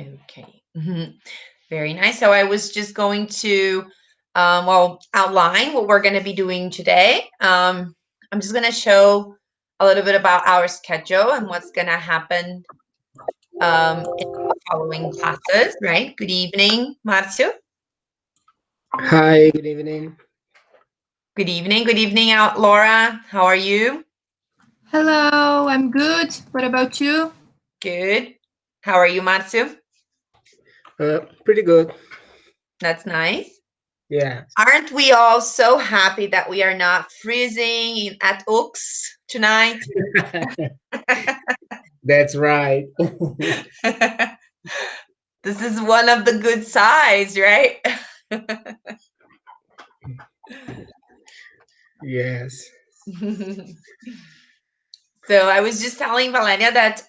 Okay. Very nice. So I was just going to, outline what we're going to be doing today. I'm just going to show a little bit about our schedule and what's going to happen in the following classes, right? Good evening, Marcio. Hi, good evening. Good evening. Good evening, Laura. How are you? Hello, I'm good. What about you? Good. How are you, Marcio? Pretty good. That's nice. Yeah. Aren't we all so happy that we are not freezing at Ux tonight? That's right. This is one of the good sides, right? Yes. So I was just telling Valeria that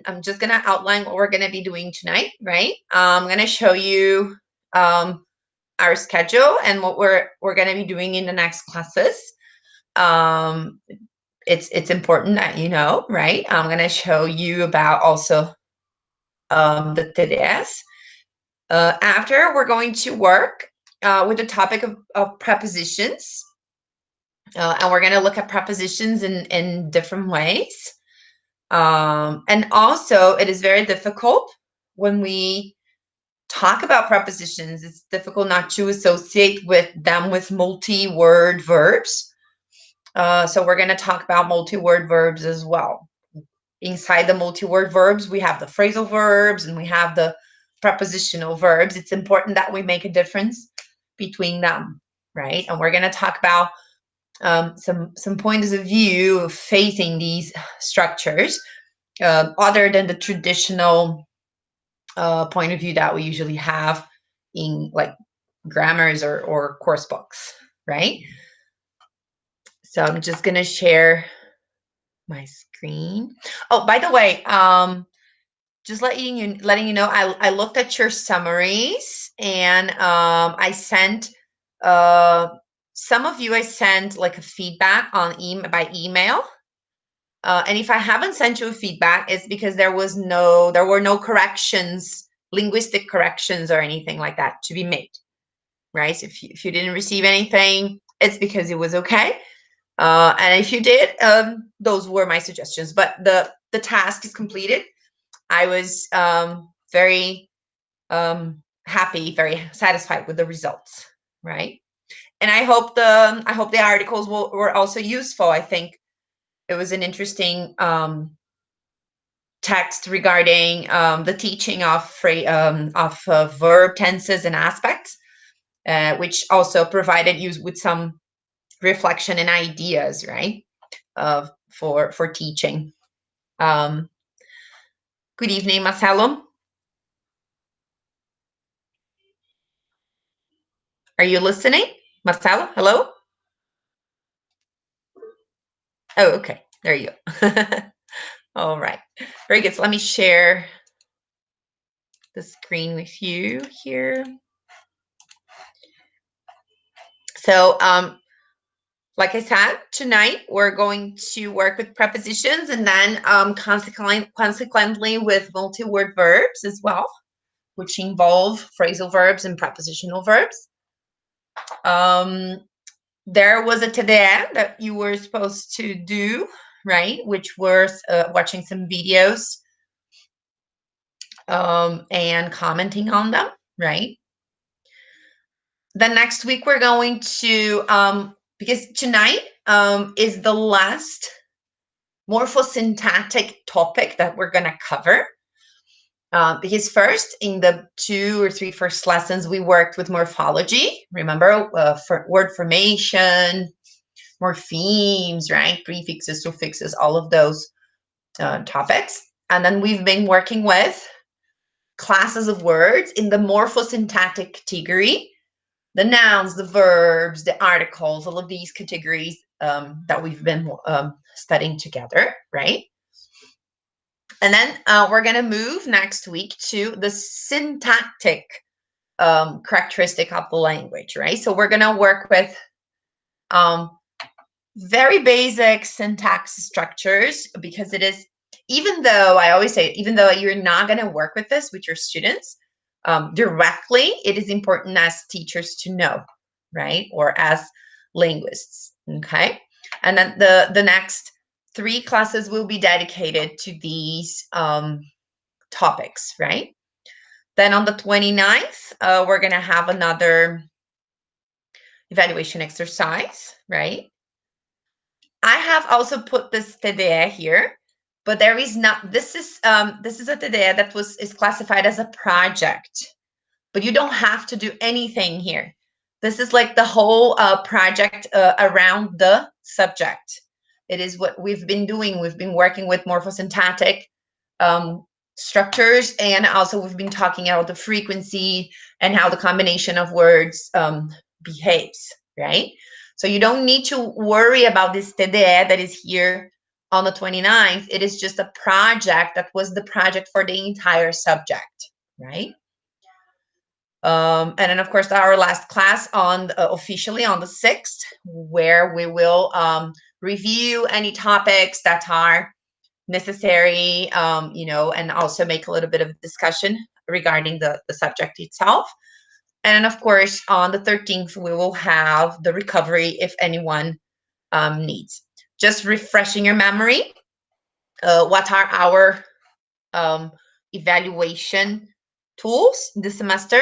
I'm just gonna outline what we're gonna be doing tonight, right? I'm gonna show you our schedule and what we're gonna be doing in the next classes. Um, it's important that you know, right? I'm gonna show you about also the TDS. After, we're going to work with the topic of prepositions. And we're going to look at prepositions in different ways. And also, it is very difficult when we talk about prepositions. It's difficult not to associate with them with multi-word verbs. So we're going to talk about multi-word verbs as well. Inside the multi-word verbs, we have the phrasal verbs and we have the prepositional verbs. It's important that we make a difference between them, right? And we're going to talk about some points of view of facing these structures other than the traditional point of view that we usually have in like grammars or course books, right? So I'm just going to share my screen. Oh, by the way, just letting you know, I looked at your summaries and I sent some of you, I sent like a feedback on by email. And if I haven't sent you a feedback, it's because there were no corrections, linguistic corrections or anything like that to be made, right? So if you didn't receive anything, it's because it was okay. And if you did, those were my suggestions. But the task is completed. I was very happy, very satisfied with the results, right? And I hope the articles were also useful. I think it was an interesting text regarding the teaching of verb tenses and aspects, which also provided you with some reflection and ideas, right, for teaching. Good evening, Marcelo. Are you listening? Marcelo, hello? Oh, okay. There you go. All right. Very good. So let me share the screen with you here. So, like I said, tonight we're going to work with prepositions and then consequently with multi-word verbs as well, which involve phrasal verbs and prepositional verbs. There was a TDE that you were supposed to do, right? Which was watching some videos and commenting on them, right? Then next week we're going to, because tonight is the last morphosyntactic topic that we're going to cover. Because first, in the 2 or 3 first lessons, we worked with morphology. Remember, for word formation, morphemes, right? Prefixes, suffixes, all of those topics. And then we've been working with classes of words in the morphosyntactic category, the nouns, the verbs, the articles, all of these categories that we've been studying together, right? And then we're going to move next week to the syntactic characteristic of the language, right? So we're going to work with very basic syntax structures because it is even though I always say, even though you're not going to work with this with your students directly, it is important as teachers to know, right? Or as linguists, okay? And then the next 3 classes will be dedicated to these topics, right? Then on the 29th, we're going to have another evaluation exercise, right? I have also put this TDE here, but there is not, this is a TDE that is classified as a project, but you don't have to do anything here. This is like the whole project around the subject. It is what we've been doing. We've been working with morphosyntactic structures, and also we've been talking about the frequency and how the combination of words behaves, right? So you don't need to worry about this TDE that is here on the 29th. It is just a project that was the project for the entire subject, right? And then, of course, our last class on officially on the 6th, where we will review any topics that are necessary, and also make a little bit of discussion regarding the subject itself. And of course, on the 13th, we will have the recovery if anyone needs. Just refreshing your memory, what are our evaluation tools this semester?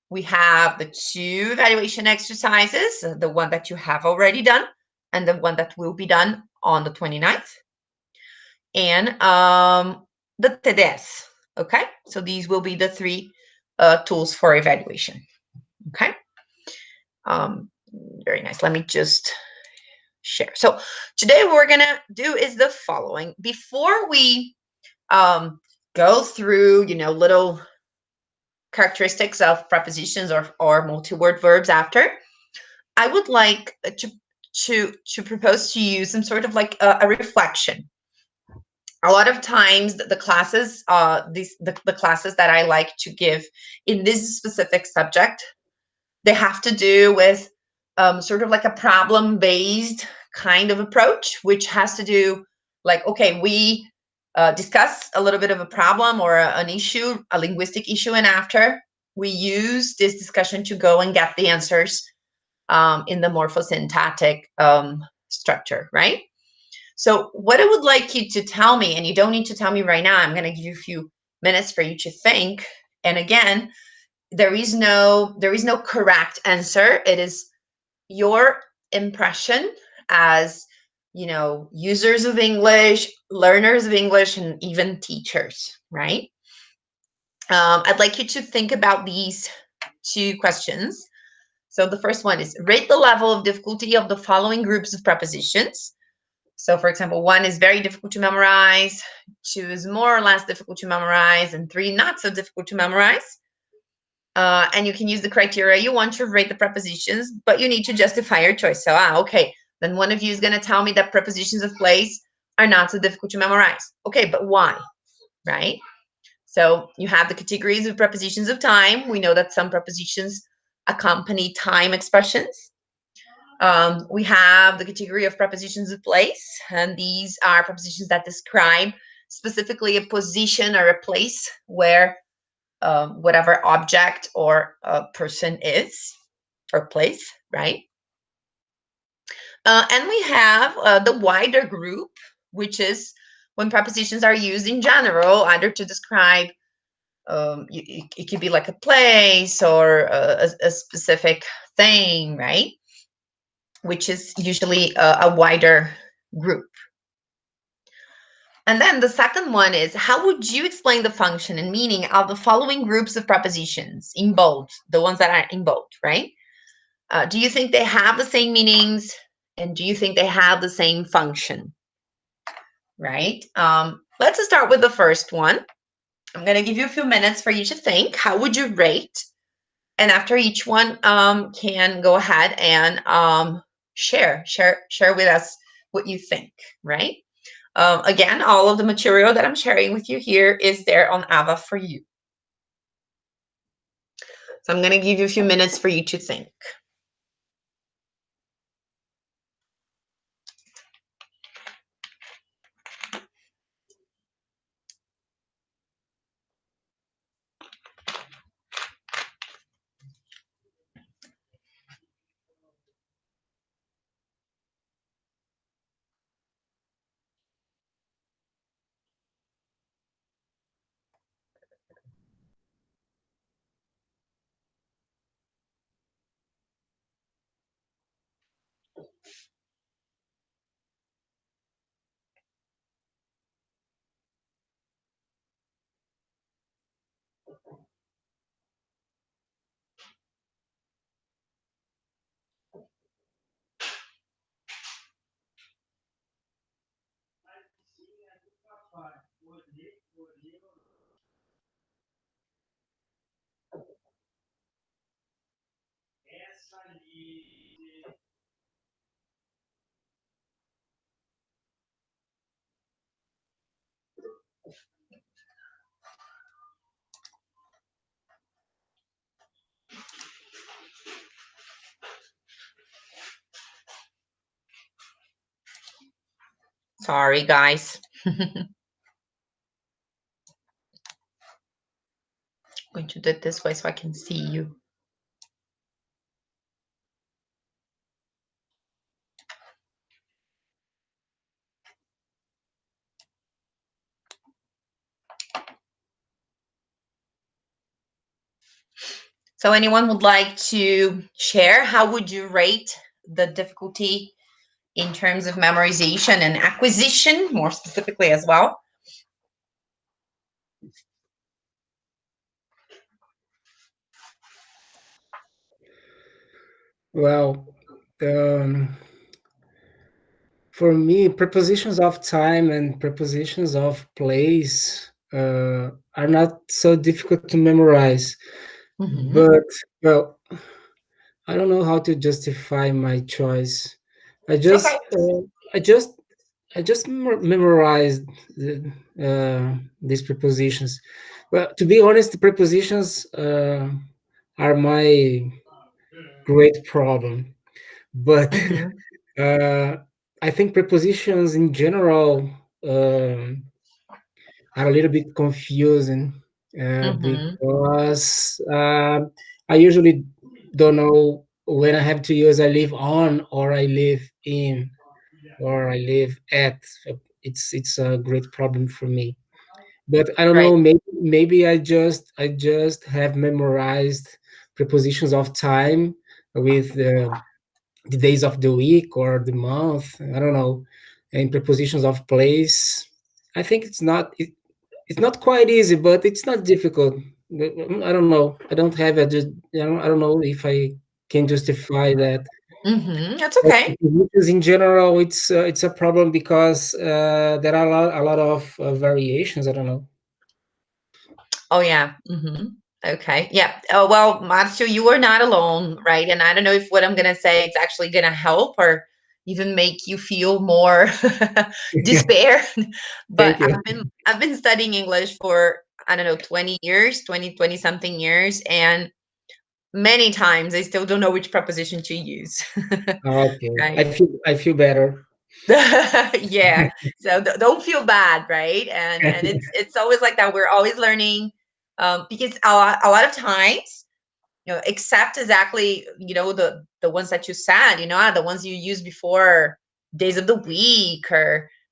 We have the 2 evaluation exercises, the one that you have already done and the one that will be done on the 29th. And the TDEs, okay? So these will be the 3 tools for evaluation, okay? Very nice. Let me just share. So today what we're gonna do is the following. Before we go through, little characteristics of prepositions or multi-word verbs after, I would like to propose to you some sort of like a reflection. A lot of times the classes, the classes that I like to give in this specific subject, they have to do with sort of like a problem-based kind of approach, which has to do like, okay, we discuss a little bit of a problem or an issue, a linguistic issue, and after we use this discussion to go and get the answers in the morphosyntactic structure, right? So what I would like you to tell me, and you don't need to tell me right now, I'm going to give you a few minutes for you to think. And again, there is no correct answer. It is your impression as, users of English, learners of English, and even teachers, right? I'd like you to think about these 2 questions. So the first one is, rate the level of difficulty of the following groups of prepositions. So for example, 1 is very difficult to memorize, 2 is more or less difficult to memorize, and 3 not so difficult to memorize. And you can use the criteria you want to rate the prepositions, but you need to justify your choice. So, okay, then one of you is going to tell me that prepositions of place are not so difficult to memorize. Okay, but why, right? So you have the categories of prepositions of time. We know that some prepositions accompany time expressions. We have the category of prepositions of place, and these are prepositions that describe specifically a position or a place where whatever object or person is or place, right? And we have the wider group, which is when prepositions are used in general, either to describe, it could be like a place or a specific thing, right? Which is usually a wider group. And then the second one is, how would you explain the function and meaning of the following groups of prepositions in bold, the ones that are in bold, right? Do you think they have the same meanings? And do you think they have the same function, right? Let's start with the first one. I'm going to give you a few minutes for you to think. How would you rate? And after each one, can go ahead and share with us what you think, right? Again, all of the material that I'm sharing with you here is there on Ava for you. So I'm going to give you a few minutes for you to think. Sorry, guys. I'm going to do it this way so I can see you. So anyone would like to share, how would you rate the difficulty in terms of memorization and acquisition, more specifically as well? Well, for me, prepositions of time and prepositions of place are not so difficult to memorize. But, well, I don't know how to justify my choice. I It's okay. just, I just, I just memorized these prepositions. Well, to be honest, the prepositions are my great problem. But uh, I think prepositions in general are a little bit confusing because I usually don't know when I have to use I live on or I live in or I live at. It's a great problem for me. But I don't Right. know. Maybe I just have memorized prepositions of time with the days of the week or the month. I don't know. And prepositions of place. I think it's not quite easy, but it's not difficult. I don't know. I don't have a just. I don't know if I can justify that. That's But okay. because in general, it's a problem because there are a lot of variations. I don't know. Oh yeah. Okay. Yeah. Oh well, Marcio, you are not alone, right? And I don't know if what I'm gonna say is actually gonna help or even make you feel more despair. But Thank you. I've been studying English for, I don't know, 20 years, 20 something years, and many times I still don't know which preposition to use. Okay, Right. I feel better. Yeah. So don't feel bad, right? And it's always like that. We're always learning, because a lot of times, except exactly, the ones that you said, the ones you use before days of the week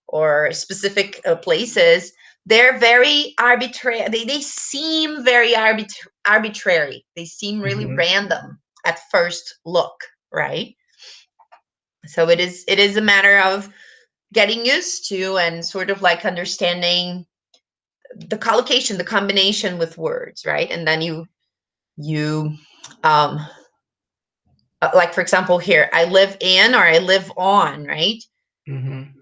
or specific places, they're very arbitrary. They seem very arbitrary. They seem really Mhm, random at first look, right? So it is a matter of getting used to and sort of like understanding the collocation, the combination with words, right? And then you um like for example here, I live in or I live on, right? mhm,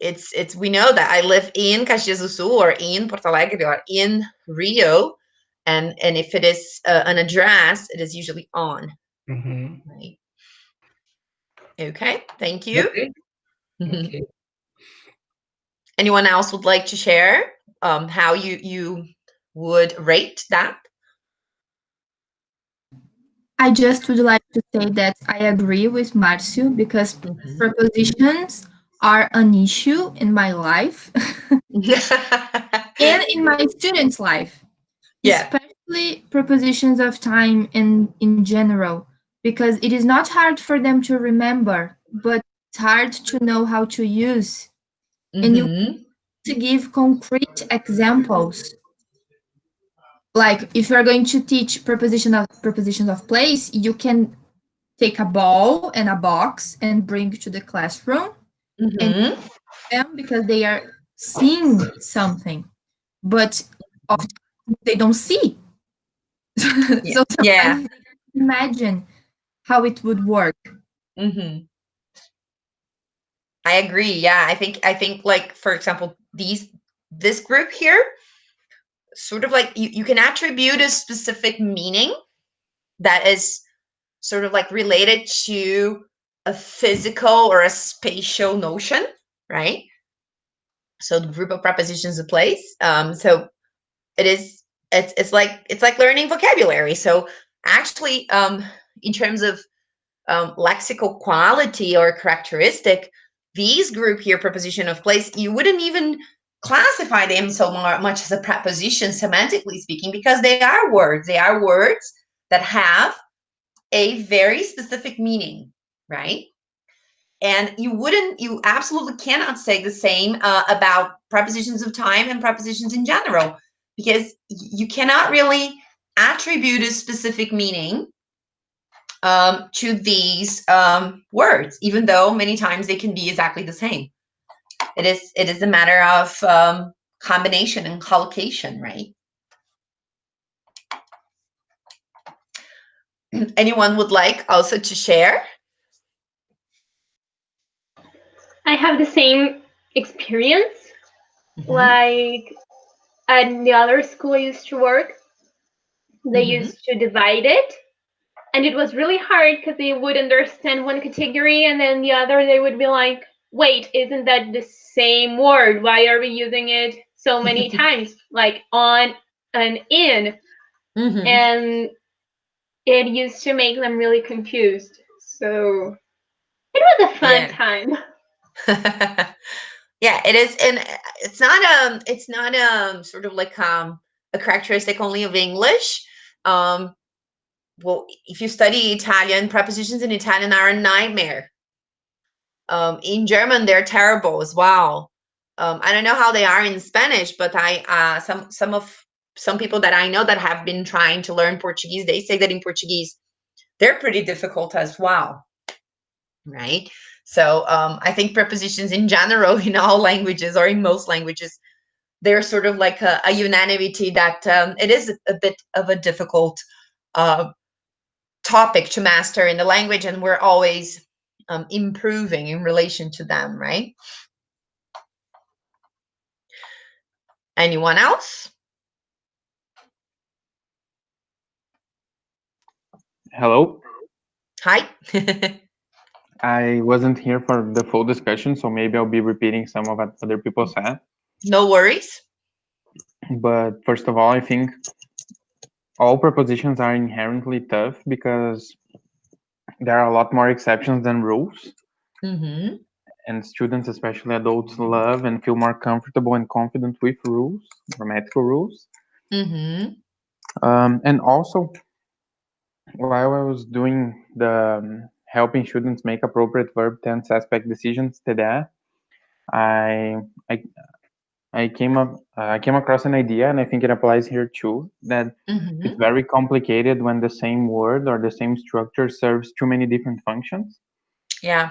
It's we know that I live in Caxias do Sul or in Porto Alegre or in Rio, and if it is an address, it is usually on, mhm. right? Okay, thank you. Okay, okay. Anyone else would like to share how you would rate that? I just would like to say that I agree with Marcio because prepositions are an issue in my life and in my students' life, Yeah. especially prepositions of time and in general, because it is not hard for them to remember, but it's hard to know how to use. And you Mm-hmm. to give concrete examples. Like if you are going to teach prepositions of place, you can take a ball and a box and bring to the classroom and Mm-hmm. them because they are seeing something, but often they don't see. Yeah. So Yeah. sometimes they imagine how it would work. Mm-hmm. I agree. Yeah, I think like, for example, this group here, sort of like you can attribute a specific meaning that is sort of like related to a physical or a spatial notion, right? So the group of prepositions in place. So it is it's like learning vocabulary. So actually, in terms of lexical quality or characteristic, these group here, preposition of place, you wouldn't even classify them so much as a preposition, semantically speaking, because they are words. They are words that have a very specific meaning, right? And you absolutely cannot say the same about prepositions of time and prepositions in general, because you cannot really attribute a specific meaning to these words, even though many times they can be exactly the same. It is a matter of combination and collocation, right? Anyone would like also to share? I have the same experience. Mm-hmm. Like at the other school I used to work, they Mm-hmm. used to divide it, and it was really hard because they would understand one category and then the other they would be like, wait, isn't that the same word? Why are we using it so many times, like on and in? Mm-hmm. And it used to make them really confused. So it was a fun time. Yeah, it is, and it's not sort of like a characteristic only of English. Well, if you study Italian, prepositions in Italian are a nightmare. In German, they're terrible as well. I don't know how they are in Spanish, but some people that I know that have been trying to learn Portuguese, they say that in Portuguese they're pretty difficult as well, right? So I think prepositions in general, in all languages or in most languages, they're sort of like a unanimity that it is a bit of a difficult uh, topic to master in the language, and we're always improving in relation to them, right? Anyone else? Hello. Hi. I wasn't here for the full discussion, so maybe I'll be repeating some of what other people said. No worries. But first of all, I think all prepositions are inherently tough because there are a lot more exceptions than rules. Mm-hmm. And students, especially adults, love and feel more comfortable and confident with rules, grammatical rules. Mm-hmm. And also, while I was doing the helping students make appropriate verb tense aspect decisions today, I I I came across an idea, and I think it applies here too, that it's Mm-hmm. very complicated when the same word or the same structure serves too many different functions. Yeah.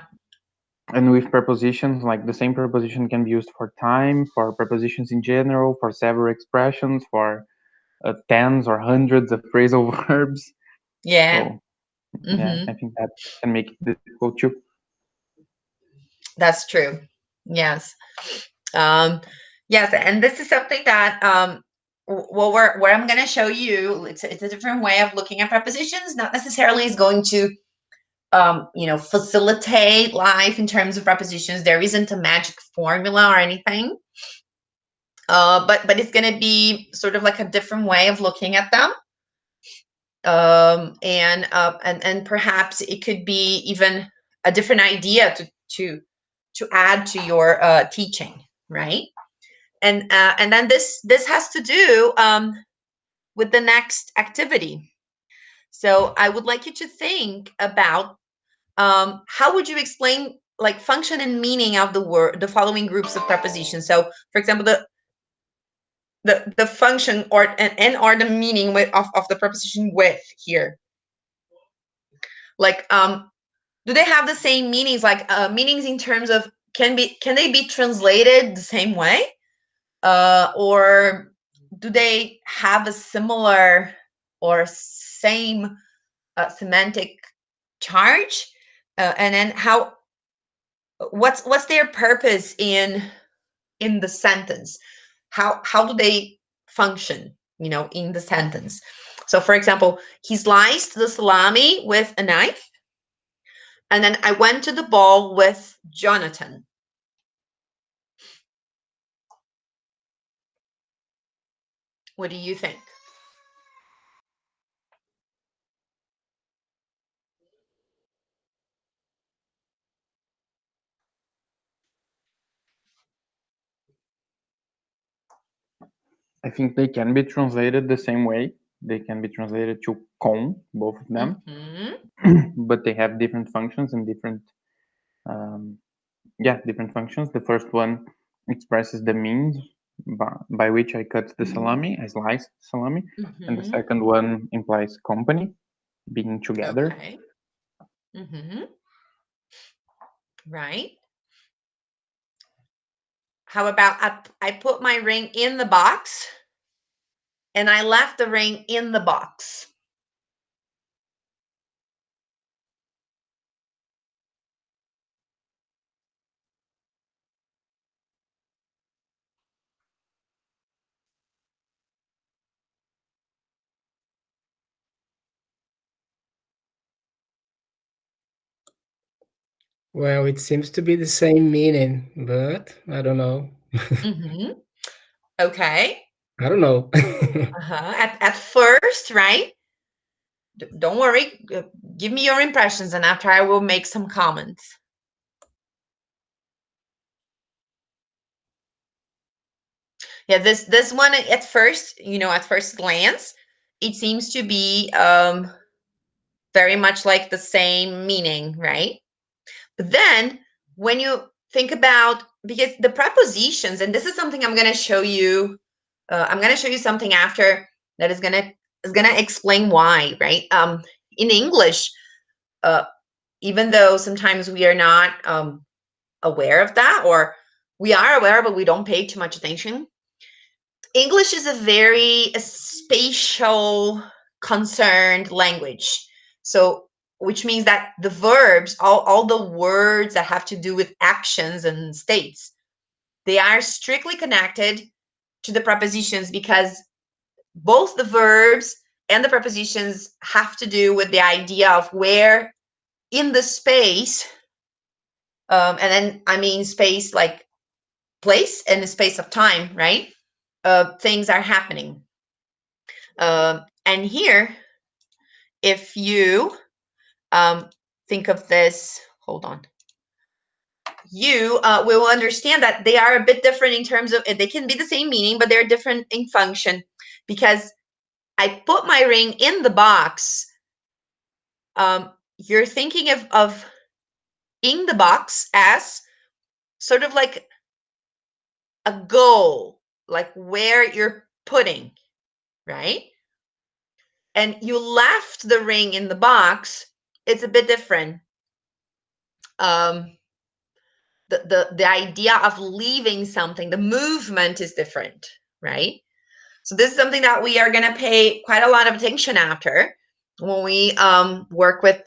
And with prepositions, like the same preposition can be used for time, for prepositions in general, for several expressions, for tens or hundreds of phrasal verbs. Yeah. So yeah, Mm-hmm. I think that can make it difficult too. That's true. Yes. Um, yes, and this is something that what I'm going to show you. It's a different way of looking at prepositions. Not necessarily is going to facilitate life in terms of prepositions. There isn't a magic formula or anything. But it's going to be sort of like a different way of looking at them. And perhaps it could be even a different idea to add to your teaching, right? And then this has to do with the next activity. So I would like you to think about how would you explain like function and meaning of the following groups of prepositions. So, for example, the function or the meaning of the preposition with here. Like, do they have the same meanings? Like meanings in terms of can they be translated the same way? Or do they have a similar or same semantic charge? And then what's their purpose in the sentence? How do they function, you know, in the sentence? So for example, he sliced the salami with a knife, and then I went to the ball with Jonathan. What do you think? I think they can be translated the same way. They can be translated to com, both of them, but they have different functions and different, different functions. The first one expresses the means by which I cut the salami, I sliced salami, and the second one implies company, being together. Okay. Right. How about I put my ring in the box and I left the ring in the box? Well, it seems to be the same meaning, but I don't know. Okay. I don't know. At first, right? Don't worry. Give me your impressions, and after I will make some comments. Yeah, this one at first, you know, at first glance, it seems to be very much like the same meaning, right? But then when you think about, because the prepositions, and this is something I'm going to show you, I'm going to show you something after that is going to explain why, right? In English, even though sometimes we are not aware of that, or we are aware but we don't pay too much attention, English is a very spatial concerned language. So, which means that the verbs, all the words that have to do with actions and states, they are strictly connected to the prepositions, because both the verbs and the prepositions have to do with the idea of where in the space, and then I mean space like place and the space of time, right? Things are happening. And here, if you think of this, hold on, you will understand that they are a bit different in terms of, they can be the same meaning, but they're different in function, because I put my ring in the box. You're thinking of in the box as sort of like a goal, like where you're putting, right? And you left the ring in the box, it's a bit different. The idea of leaving something, the movement is different, right? So this is something that we are going to pay quite a lot of attention after when we work with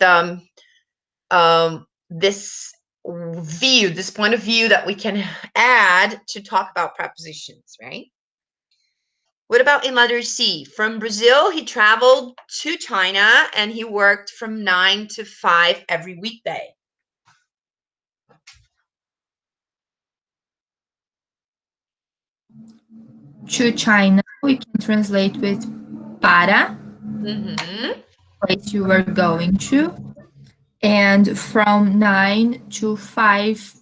this view, this point of view that we can add to talk about prepositions, right? What about in letter C? From Brazil, he traveled to China and he worked from 9 to 5 every weekday. To China, we can translate with para, place you were going to. And from 9 to 5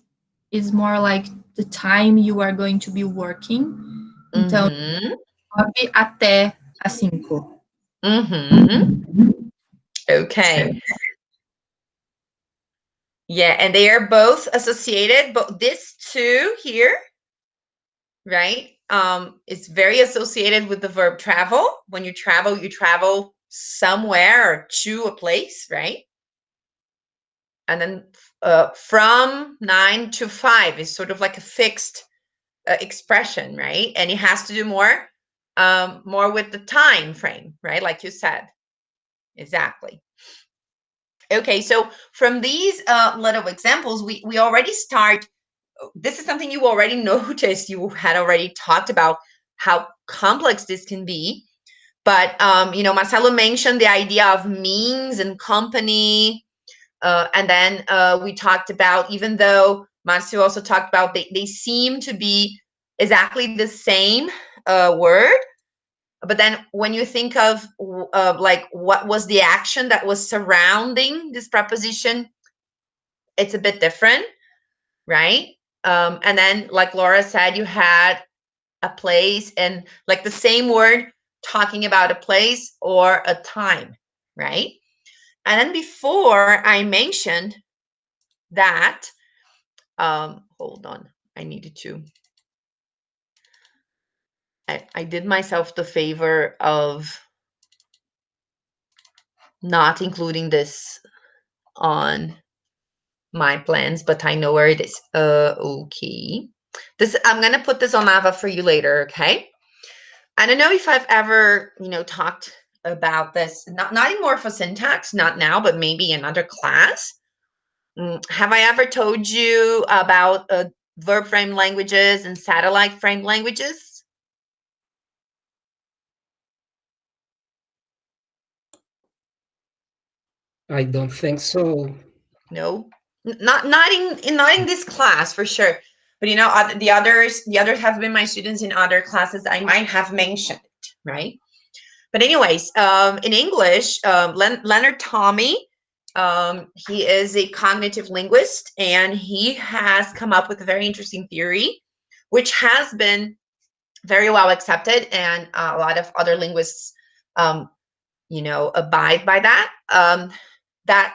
is more like the time you are going to be working. Então, 9 até as 5. Okay. Yeah, and they are both associated, but this two here, right, is very associated with the verb travel. When you travel somewhere or to a place, right? And then from 9 to 5 is sort of like a fixed expression, right? And it has to do more with the time frame, right? Like you said. Exactly. Okay, so from these little examples, we already start. This is something you already noticed. You had already talked about how complex this can be. But, Marcelo mentioned the idea of means and company. And then we talked about, even though Marcio also talked about, they seem to be exactly the same word. But then when you think of like what was the action that was surrounding this preposition, it's a bit different, right? And then, like Laura said, you had a place and like the same word talking about a place or a time, right? And then before I mentioned that, hold on, I needed to, I did myself the favor of not including this on my plans, but I know where it is. Okay. I'm going to put this on Lava for you later, okay? I don't know if I've ever, talked about this, not in Morphosyntax, not now, but maybe in another class. Have I ever told you about verb frame languages and satellite frame languages? I don't think so. No, not in this class for sure. But the others have been my students in other classes. I might have mentioned it, right? But anyways, in English, Leonard Tommy, he is a cognitive linguist, and he has come up with a very interesting theory, which has been very well accepted, and a lot of other linguists, abide by that. That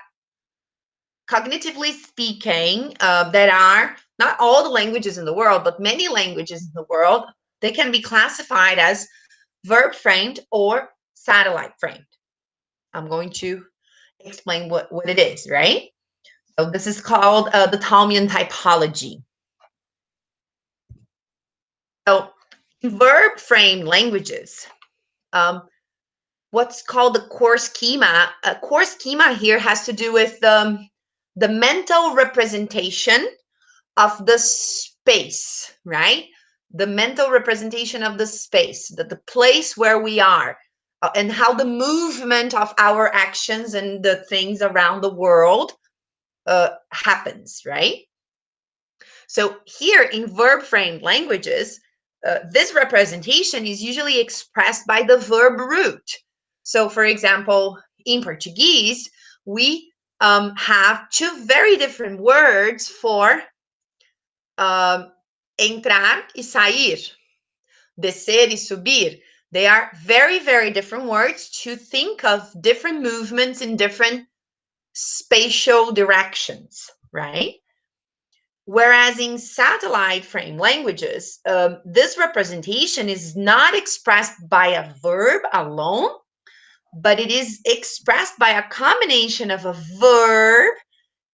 cognitively speaking, there are not all the languages in the world, but many languages in the world, they can be classified as verb framed or satellite framed. I'm going to explain what it is, right? So this is called the Thomaian typology. So verb framed languages, what's called the core schema. A core schema here has to do with the mental representation of the space, right? The mental representation of the space, the place where we are, and how the movement of our actions and the things around the world happens, right? So here in verb framed languages, this representation is usually expressed by the verb root. So, for example, in Portuguese, we have two very different words for entrar e sair, descer e subir. They are very, very different words to think of different movements in different spatial directions, right? Whereas in satellite frame languages, this representation is not expressed by a verb alone, but it is expressed by a combination of a verb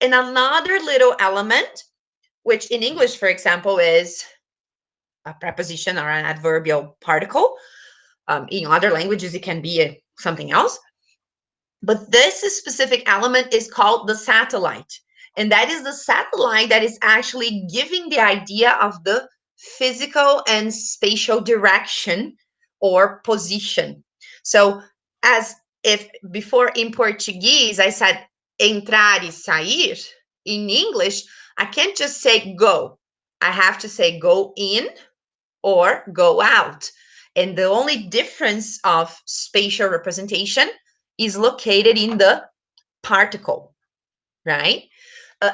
and another little element, which in English, for example, is a preposition or an adverbial particle. In other languages, it can be something else. But this specific element is called the satellite. And that is the satellite that is actually giving the idea of the physical and spatial direction or position. So, as if before in Portuguese I said entrar e sair, in English, I can't just say go. I have to say go in or go out. And the only difference of spatial representation is located in the particle, right?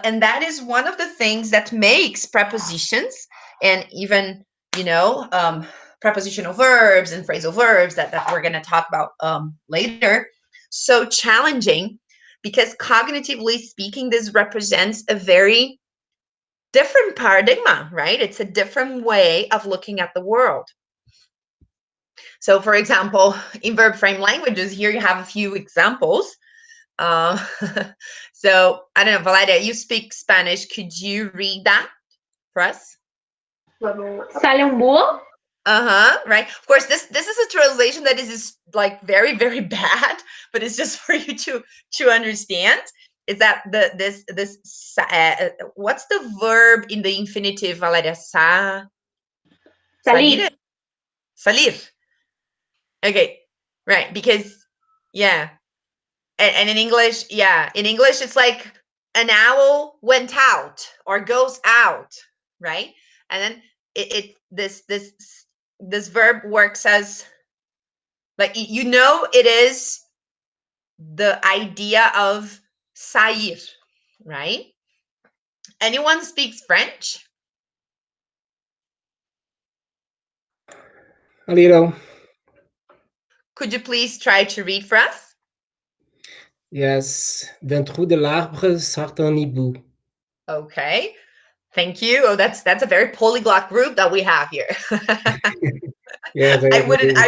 And that is one of the things that makes prepositions and even, prepositional verbs and phrasal verbs that we're going to talk about later so challenging, because cognitively speaking, this represents a very different paradigm, right? It's a different way of looking at the world. So, for example, in verb frame languages, here you have a few examples. So, I don't know, Valeria, you speak Spanish. Could you read that for us? Sale un búho. Right. Of course, this is a translation that is like very, very bad, but it's just for you to understand. is that what's the verb in the infinitive, Valeria? Salir. Salir. Okay, right, because yeah, and in English, it's like an owl went out or goes out, right? And then this verb works as, like, it is the idea of sair, right? Anyone speaks French? A little. Could you please try to read for us? Yes. D'un trou de l'arbre sort un hibou. Okay, thank you. Oh, that's a very polyglot group that we have here. Yes, I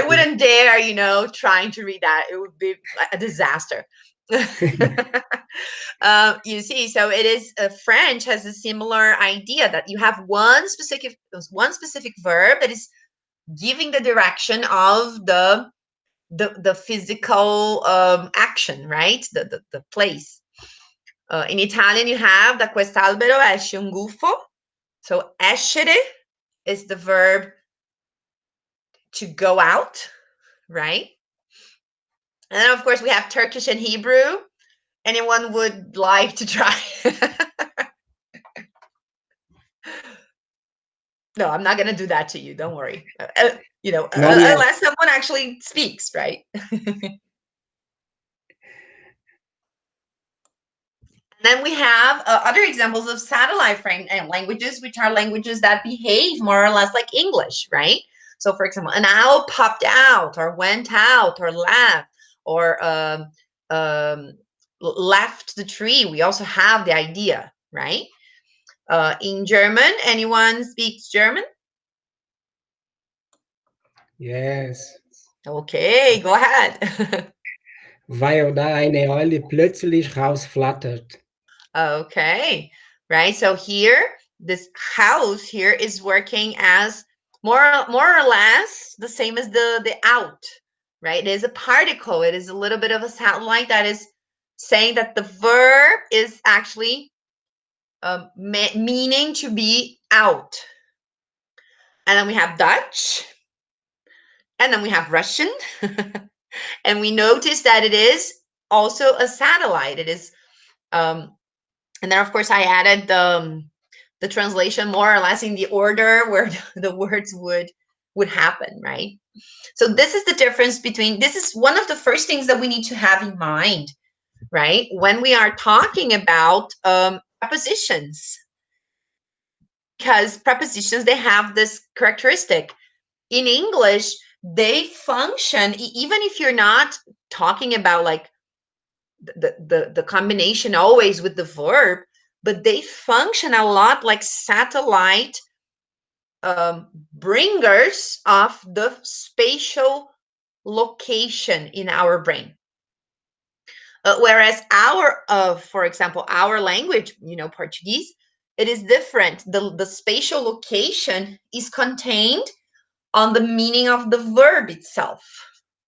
wouldn't dare, trying to read that. It would be a disaster. You see, so it is, French has a similar idea that you have one specific verb that is giving the direction of the physical action, right? The place. In Italian, you have da quest'albero esce un gufo. So escere is the verb to go out, right? And then, of course, we have Turkish and Hebrew. Anyone would like to try? No, I'm not going to do that to you. Don't worry. Not yet. Unless someone actually speaks, right? Then we have other examples of satellite frame languages, which are languages that behave more or less like English, right? So, for example, an owl popped out, or went out, or left, or left the tree. We also have the idea, right? In German, anyone speaks German? Yes. Okay, go ahead. Weil da eine Eule plötzlich rausflattert. Okay, right. So here, this house here is working as more or less the same as the out, right? It is a particle. It is a little bit of a satellite that is saying that the verb is actually meaning to be out. And then we have Dutch, and then we have Russian, and we notice that it is also a satellite. It is and then, of course, I added the translation more or less in the order where the words would happen, right? So this is the difference between, this is one of the first things that we need to have in mind, right? When we are talking about prepositions, because prepositions, they have this characteristic. In English, they function, even if you're not talking about like the combination always with the verb, but they function a lot like satellite bringers of the spatial location in our brain. Whereas for example, our language, Portuguese, it is different. The spatial location is contained on the meaning of the verb itself,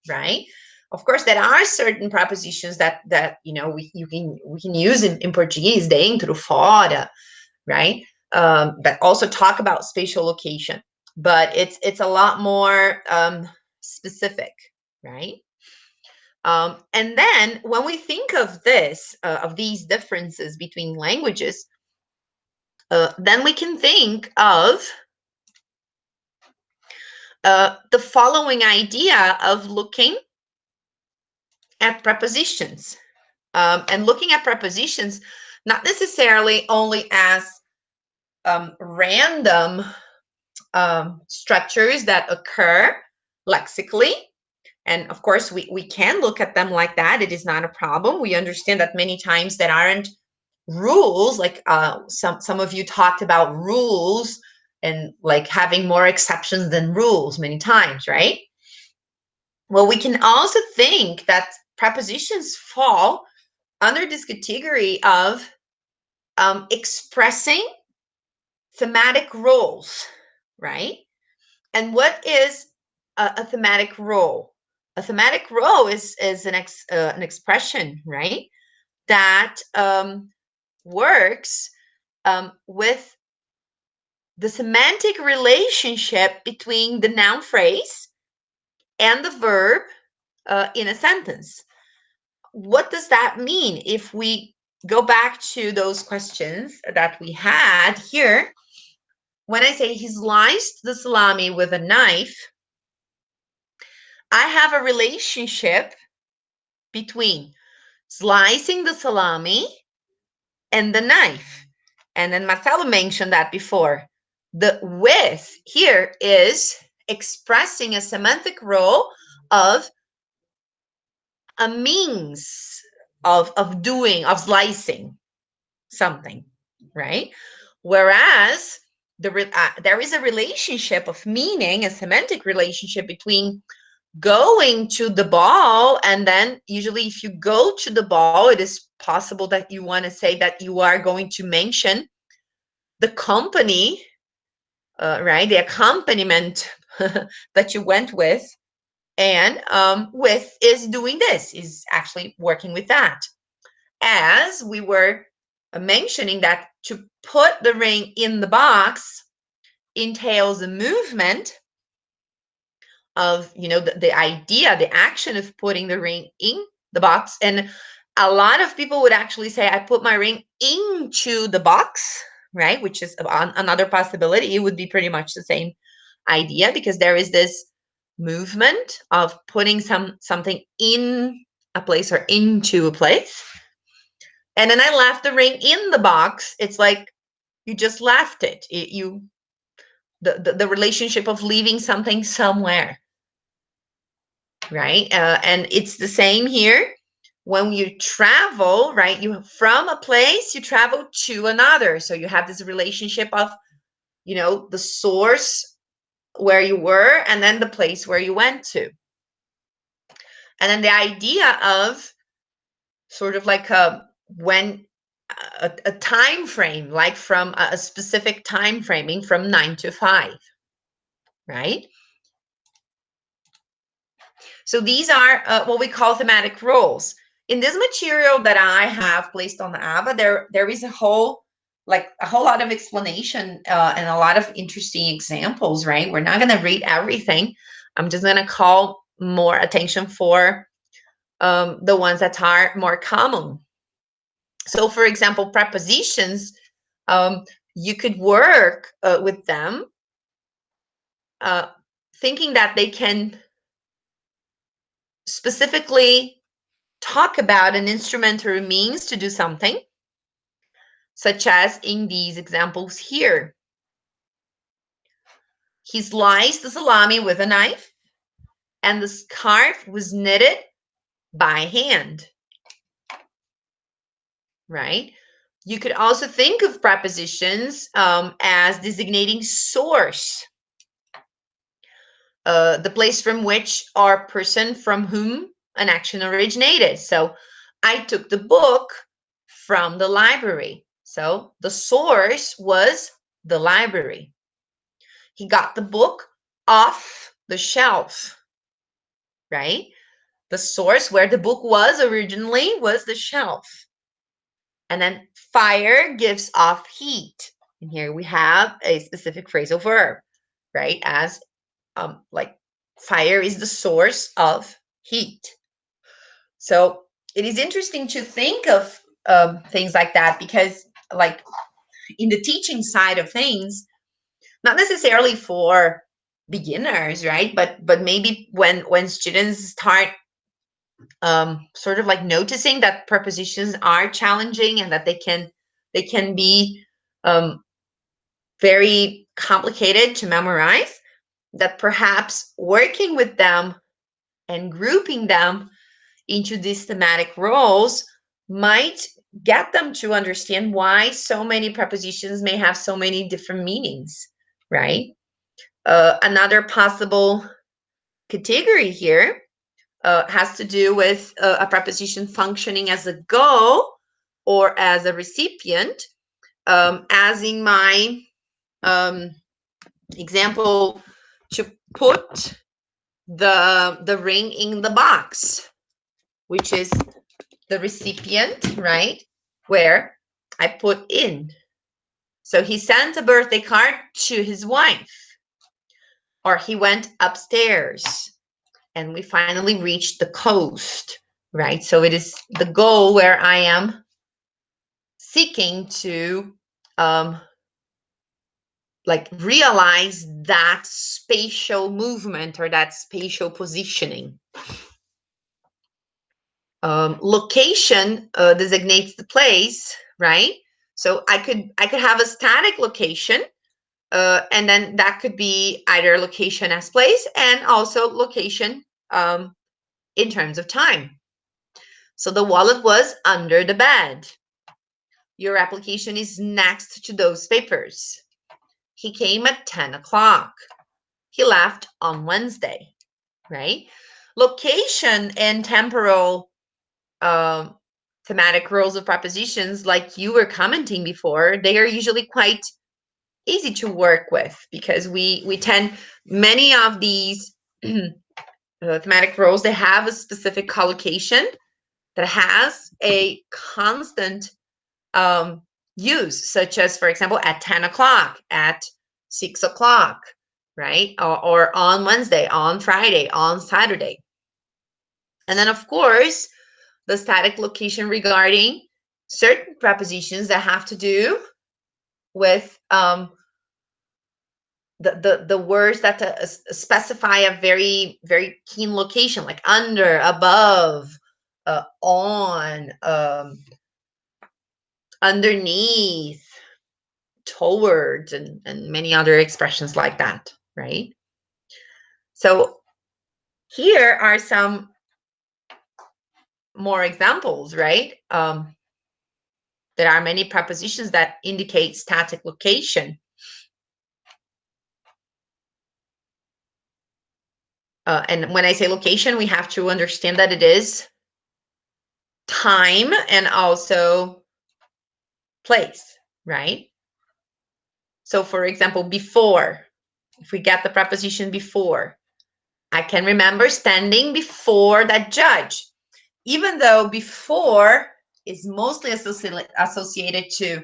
right? Of course, there are certain prepositions that we can use in Portuguese, dentro, fora, right? That also talk about spatial location, but it's a lot more specific, right? And then when we think of these differences between languages, then we can think of the following idea of looking at prepositions, and looking at prepositions not necessarily only as random structures that occur lexically. And of course, we can look at them like that. It is not a problem. We understand that many times there aren't rules, like some of you talked about rules and like having more exceptions than rules many times, right? Well, we can also think that prepositions fall under this category of expressing thematic roles, right? And what is a thematic role? A thematic role is an expression, right, that works with the semantic relationship between the noun phrase and the verb in a sentence. What does that mean? If we go back to those questions that we had here, when I say he sliced the salami with a knife, I have a relationship between slicing the salami and the knife. And then Marcelo mentioned that before. The with here is expressing a semantic role of a means of doing, of slicing something, right? Whereas there is a relationship of meaning, a semantic relationship between going to the ball, and then usually if you go to the ball, it is possible that you want to say that you are going to mention the company, right? The accompaniment that you went with, and with is doing this, is actually working with that. As we were mentioning that to put the ring in the box entails a movement of, you know, the idea, the action of putting the ring in the box. And a lot of people would actually say, I put my ring into the box, right? Which is another possibility. It would be pretty much the same idea, because there is this movement of putting something in a place or into a place. And then I left the ring in the box. It's like you just left it. The relationship of leaving something somewhere, right? And it's the same here. When you travel, right, you from a place, you travel to another. So you have this relationship of, you know, the source where you were and then the place where you went to. And then the idea of sort of like a time frame, like from a specific time framing from 9 to 5, right? So these are what we call thematic roles. In this material that I have placed on the Ava, there is a whole lot of explanation and a lot of interesting examples, right? We're not going to read everything. I'm just going to call more attention for the ones that are more common. So, for example, prepositions, you could work with them thinking that they can specifically talk about an instrument or a means to do something, such as in these examples here. He sliced the salami with a knife, and the scarf was knitted by hand, right? You could also think of prepositions as designating source, the place from which or person from whom an action originated. So I took the book from the library. So the source was the library. He got the book off the shelf, right? The source where the book was originally was the shelf. And then fire gives off heat. And here we have a specific phrasal verb, right? As like fire is the source of heat. So it is interesting to think of things like that, because like in the teaching side of things, not necessarily for beginners, right? But maybe when students start sort of like noticing that prepositions are challenging and that they can be very complicated to memorize, that perhaps working with them and grouping them into these thematic roles might get them to understand why so many prepositions may have so many different meanings, right? Another possible category here has to do with a preposition functioning as a goal or as a recipient, as in my example, to put the ring in the box, which is the recipient, right, where I put in. So he sent a birthday card to his wife, or he went upstairs, and we finally reached the coast, right? So it is the goal where I am seeking to like realize that spatial movement or that spatial positioning. Location designates the place, right? So I could have a static location, and then that could be either location as place and also location in terms of time. So the wallet was under the bed. Your application is next to those papers. He came at 10 o'clock. He left on Wednesday, right? Location and temporal thematic rules of prepositions, like you were commenting before, they are usually quite easy to work with because we tend, many of these thematic rules, they have a specific collocation that has a constant use, such as, for example, at 10 o'clock, at 6 o'clock, right? Or on Wednesday, on Friday, on Saturday. And then, of course, the static location regarding certain prepositions that have to do with the words that specify a very, very keen location, like under, above, on, underneath, towards, and many other expressions like that, right? So here are some more examples, right? There are many prepositions that indicate static location. And when I say location, we have to understand that it is time and also place, right? So for example, before, if we get the preposition before, I can remember standing before that judge, even though before is mostly associated to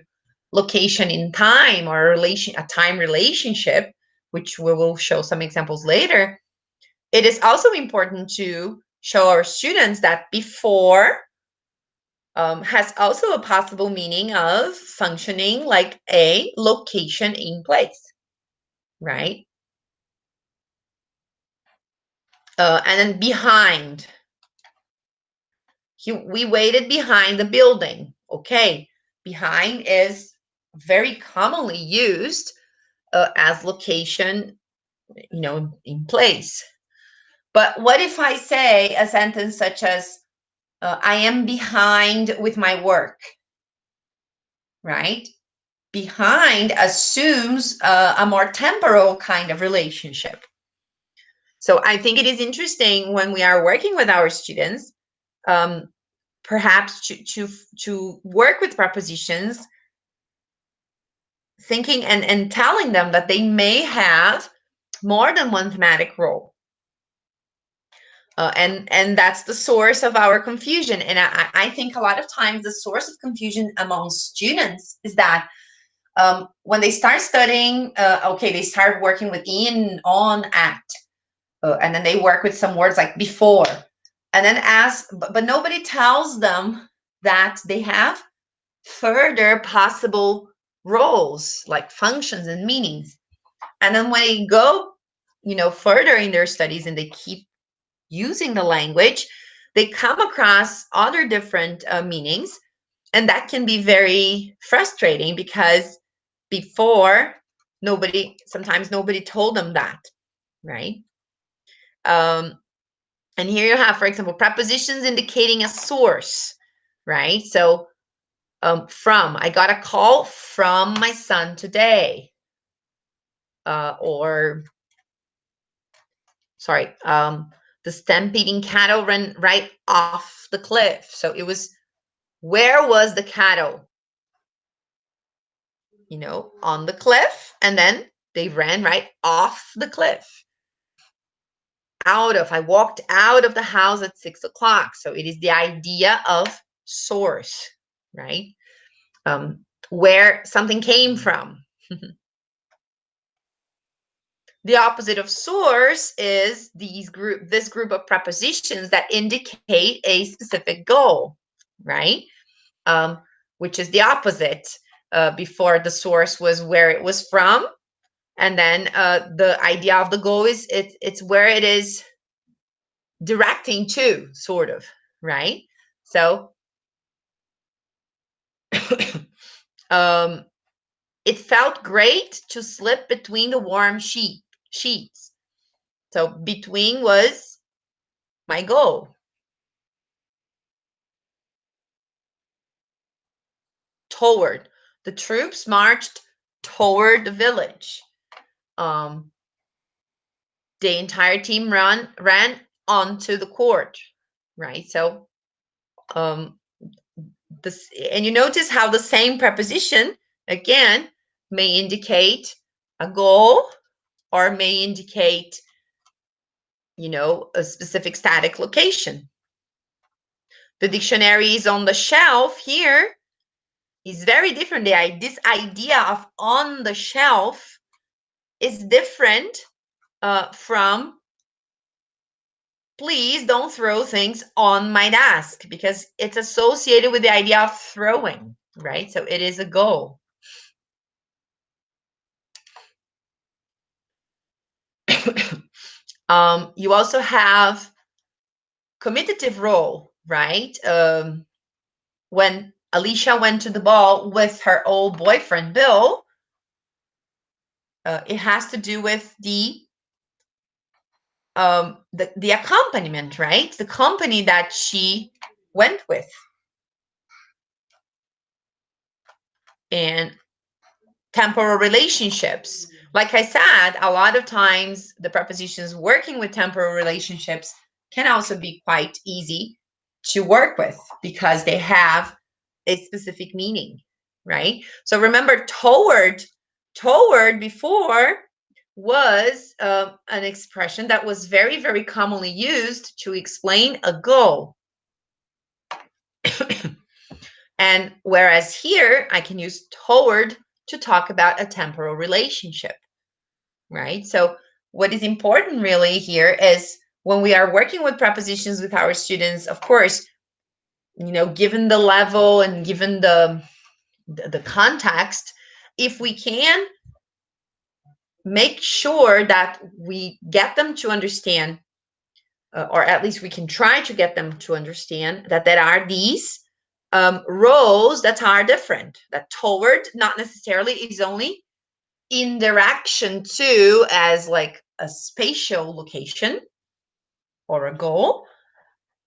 location in time or a time relationship, which we will show some examples later. It is also important to show our students that before has also a possible meaning of functioning like a location in place, right? And then behind. We waited behind the building. Okay, behind is very commonly used as location, in place. But what if I say a sentence such as, I am behind with my work, right? Behind assumes a more temporal kind of relationship. So I think it is interesting when we are working with our students, perhaps to work with prepositions, thinking and telling them that they may have more than one thematic role. And that's the source of our confusion. And I think a lot of times the source of confusion among students is that when they start studying, they start working with in, on, at, and then they work with some words like before, and then but nobody tells them that they have further possible roles like functions and meanings. And then when they go, further in their studies and they keep using the language, they come across other different meanings, and that can be very frustrating because before sometimes nobody told them that, right? And here you have, for example, prepositions indicating a source, right? So from, I got a call from my son today, or sorry, the stampeding cattle ran right off the cliff. So it was, where was the cattle? On the cliff, and then they ran right off the cliff. I walked out of the house at 6 o'clock. So it is the idea of source, right? Where something came from. The opposite of source is this group of prepositions that indicate a specific goal, right? Which is the opposite. Before, the source was where it was from, and then the idea of the goal is it's where it is directing to, sort of, right? So it felt great to slip between the warm sheets. So between was my goal. Toward. The troops marched toward the village. The entire team ran onto the court, right? So this, and you notice how the same preposition again may indicate a goal or may indicate, you know, a specific static location. The dictionary is on the shelf here is very different. This idea of on the shelf is different from please don't throw things on my desk, because it's associated with the idea of throwing, right? So it is a goal. You also have commutative role, right? When Alicia went to the ball with her old boyfriend, Bill, it has to do with the accompaniment, right? The company that she went with. And temporal relationships. Like I said, a lot of times the prepositions working with temporal relationships can also be quite easy to work with because they have a specific meaning, right? So remember, toward before was an expression that was very, very commonly used to explain a goal. And whereas here, I can use toward to talk about a temporal relationship, right? So what is important really here is when we are working with prepositions with our students, of course, you know, given the level and given the context, if we can make sure that we get them to understand, or at least we can try to get them to understand that there are these roles that are different, that toward not necessarily is only in direction to as like a spatial location or a goal,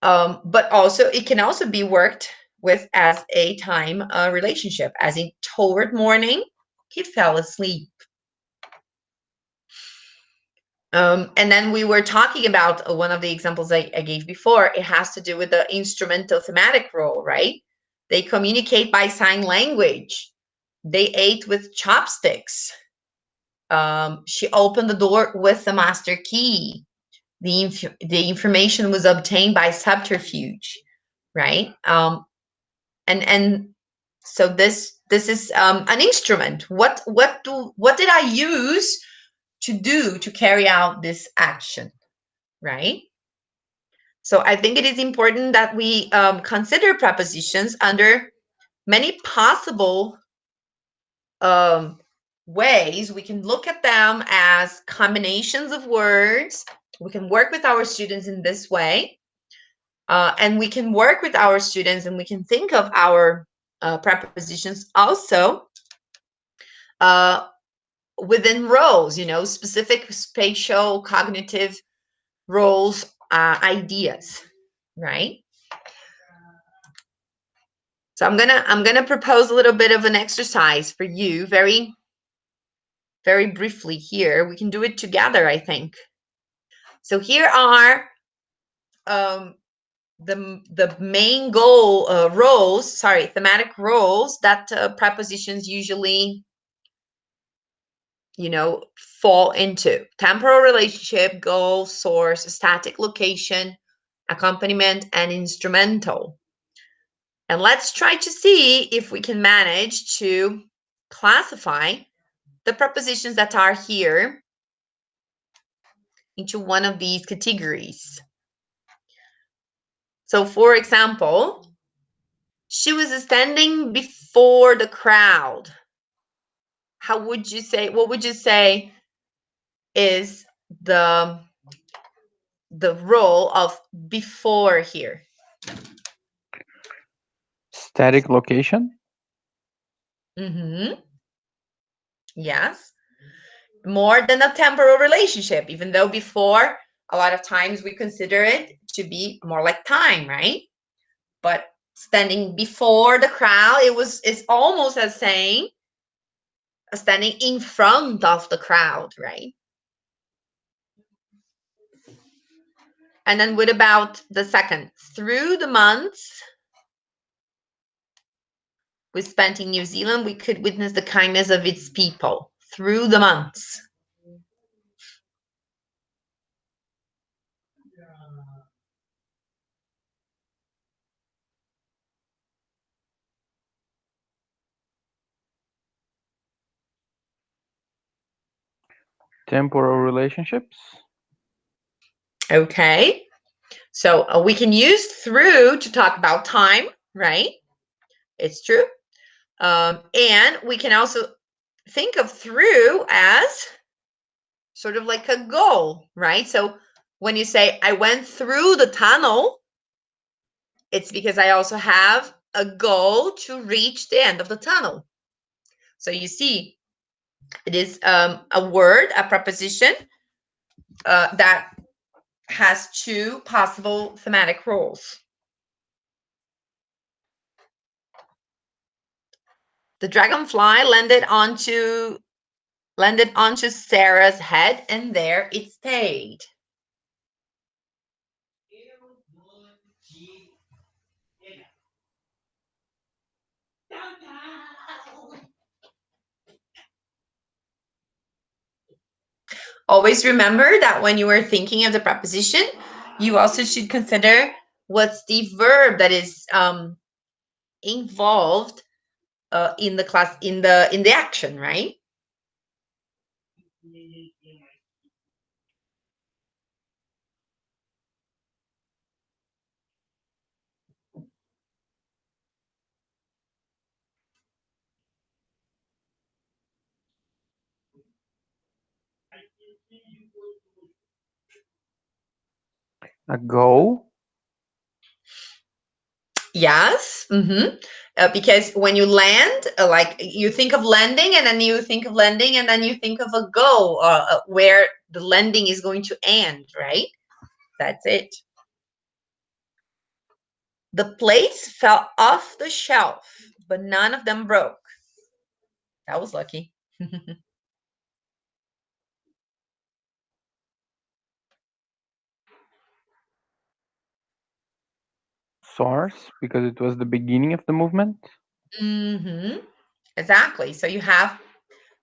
but also it can also be worked with as a time relationship, as in toward morning he fell asleep. And then we were talking about one of the examples I gave before. It has to do with the instrumental thematic role, right? They communicate by sign language. They ate with chopsticks. She opened the door with the master key. The information was obtained by subterfuge, right? And so this is an instrument. What did I use to do to carry out this action, right? So I think it is important that we consider prepositions under many possible ways. We can look at them as combinations of words. We can work with our students in this way. And we can work with our students and we can think of our prepositions also within roles, you know, specific spatial cognitive roles, ideas, right? So I'm gonna propose a little bit of an exercise for you, very, very briefly here. We can do it together, I think. So here are the main goal thematic roles that prepositions usually, you know, fall into: temporal relationship, goal, source, static location, accompaniment, and instrumental. And let's try to see if we can manage to classify the prepositions that are here into one of these categories. So for example, she was standing before the crowd. How would you say, what would you say is the role of before here? Static location. Mm-hmm. Yes. More than a temporal relationship, even though before, a lot of times we consider it to be more like time, right? But standing before the crowd, it's almost as saying standing in front of the crowd, right? And then what about the second? Through the months we spent in New Zealand, we could witness the kindness of its people. Through the months. Temporal relationships. Okay. So we can use through to talk about time, right? It's true. And we can also think of through as sort of like a goal, right? So when you say, I went through the tunnel, it's because I also have a goal to reach the end of the tunnel. So you see, it is a word, a preposition that has two possible thematic roles. The dragonfly landed onto Sarah's head, and there it stayed. Always remember that when you are thinking of the preposition, you also should consider what's the verb that is involved in the class, in the action, right? A goal. Yes. Because when you land, like you think of landing, and then you think of landing, and then you think of a goal where the landing is going to end, right? That's it. The plates fell off the shelf, but none of them broke. That was lucky. Source, because it was the beginning of the movement. Exactly. So you have,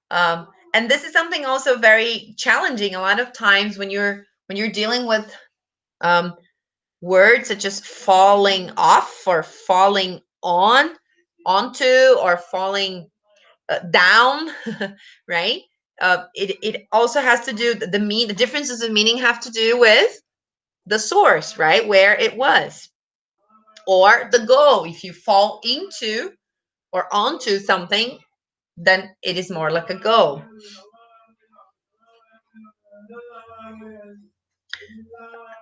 and this is something also very challenging. A lot of times when you're dealing with words such as falling off or falling onto or falling down, right? It also has to do the differences in meaning have to do with the source, right? Where it was, or the goal. If you fall into or onto something, then it is more like a goal.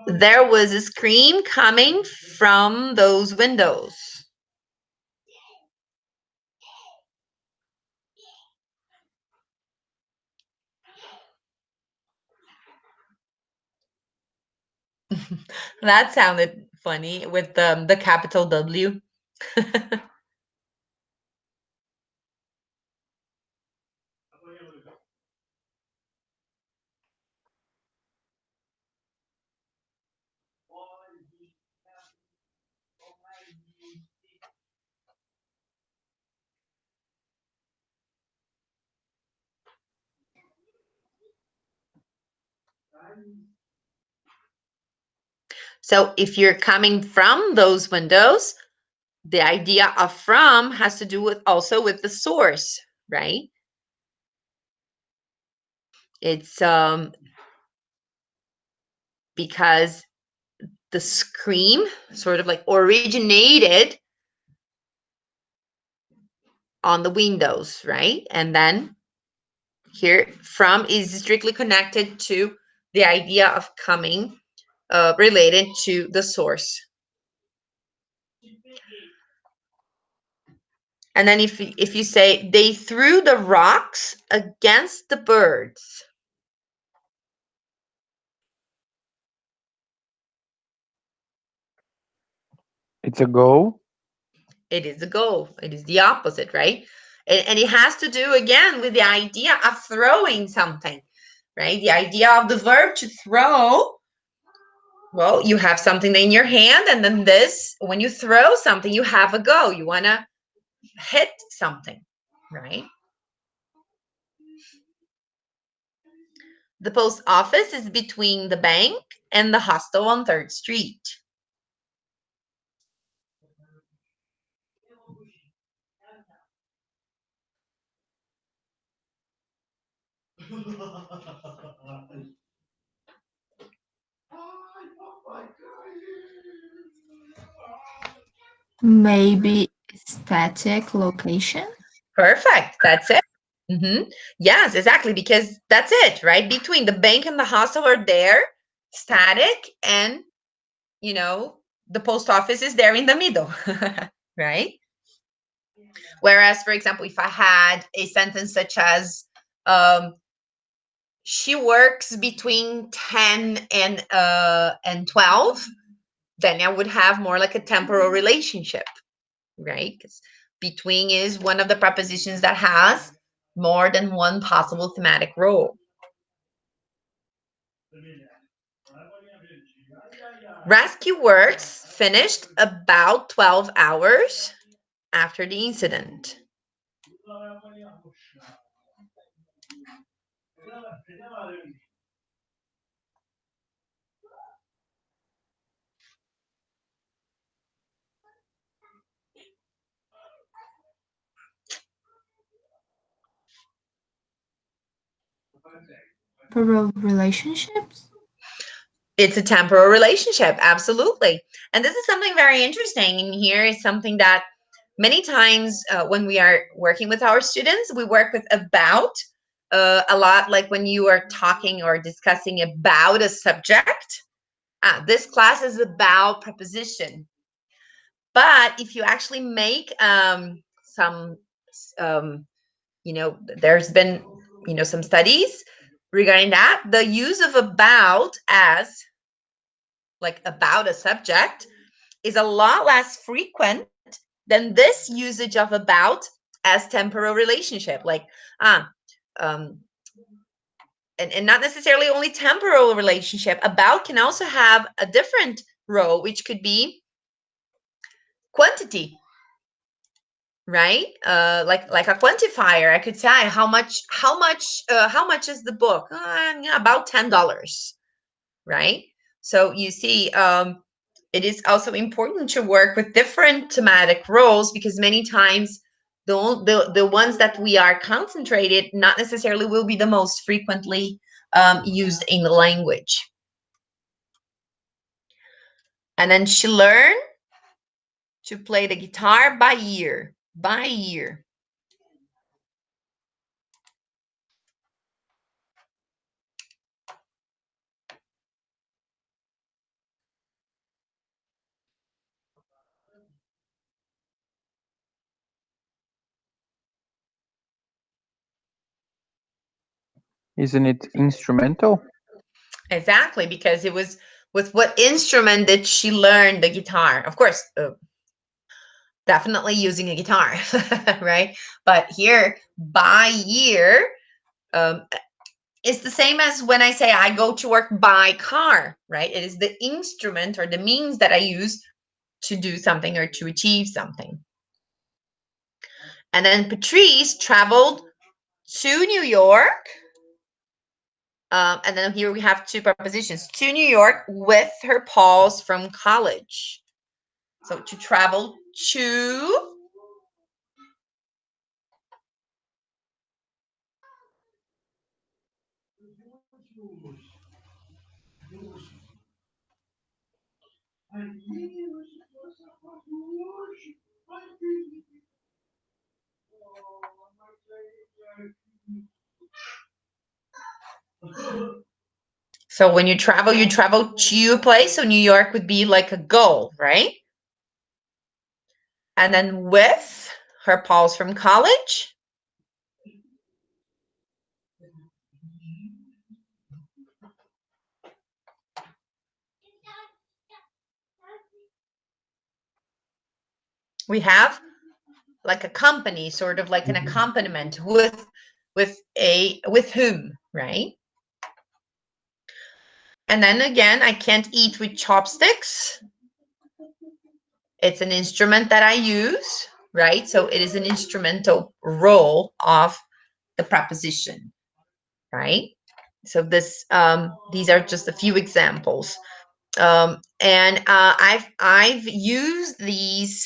There was a scream coming from those windows. That sounded funny with the capital W. So if you're coming from those windows, the idea of from has to do with also with the source, right? It's because the scream sort of like originated on the windows, right? And then here from is strictly connected to the idea of coming, related to the source. And then if you say they threw the rocks against the birds, It's a go. it is a goal. It is the opposite, right? And it has to do again with the idea of throwing something, right? The idea of the verb to throw. Well, you have something in your hand, and then this, when you throw something, you have a go. You want to hit something, right? The post office is between the bank and the hostel on 3rd Street. Maybe static location. Perfect. That's it. Yes, exactly. Because that's it, right? Between the bank and the hostel are there, static, and the post office is there in the middle, right? Whereas, for example, if I had a sentence such as, she works between 10 and 12, then I would have more like a temporal relationship, right? Because between is one of the prepositions that has more than one possible thematic role. Rescue works finished about 12 hours after the incident. Plural relationships. It's a temporal relationship, absolutely. And this is something very interesting. And here is something that many times when we are working with our students, we work with about a lot, like when you are talking or discussing about a subject. This class is about preposition. But if you actually make some, there's been, some studies regarding that, the use of about as like about a subject is a lot less frequent than this usage of about as temporal relationship. Like, um, and not necessarily only temporal relationship. About can also have a different role, which could be quantity, right? Like a quantifier. I could say how much is the book? About $10, right? So you see, it is also important to work with different thematic roles, because many times the ones that we are concentrated not necessarily will be the most frequently used in the language. And then she learned to play the guitar by ear. By ear. Isn't it instrumental? Exactly, because it was with what instrument did she learn the guitar? Of course, definitely using a guitar, right? But here, by ear, it's the same as when I say I go to work by car, right? It is the instrument or the means that I use to do something or to achieve something. And then Patrice traveled to New York. And then here we have two prepositions, to New York with her pals from college. So to travel to. So when you travel to a place. So New York would be like a goal, right? And then with her pals from college. We have like a company, sort of like an accompaniment with whom, right? And then again, I can't eat with chopsticks. It's an instrument that I use, right? So it is an instrumental role of the preposition, right? So these are just a few examples. And I've used these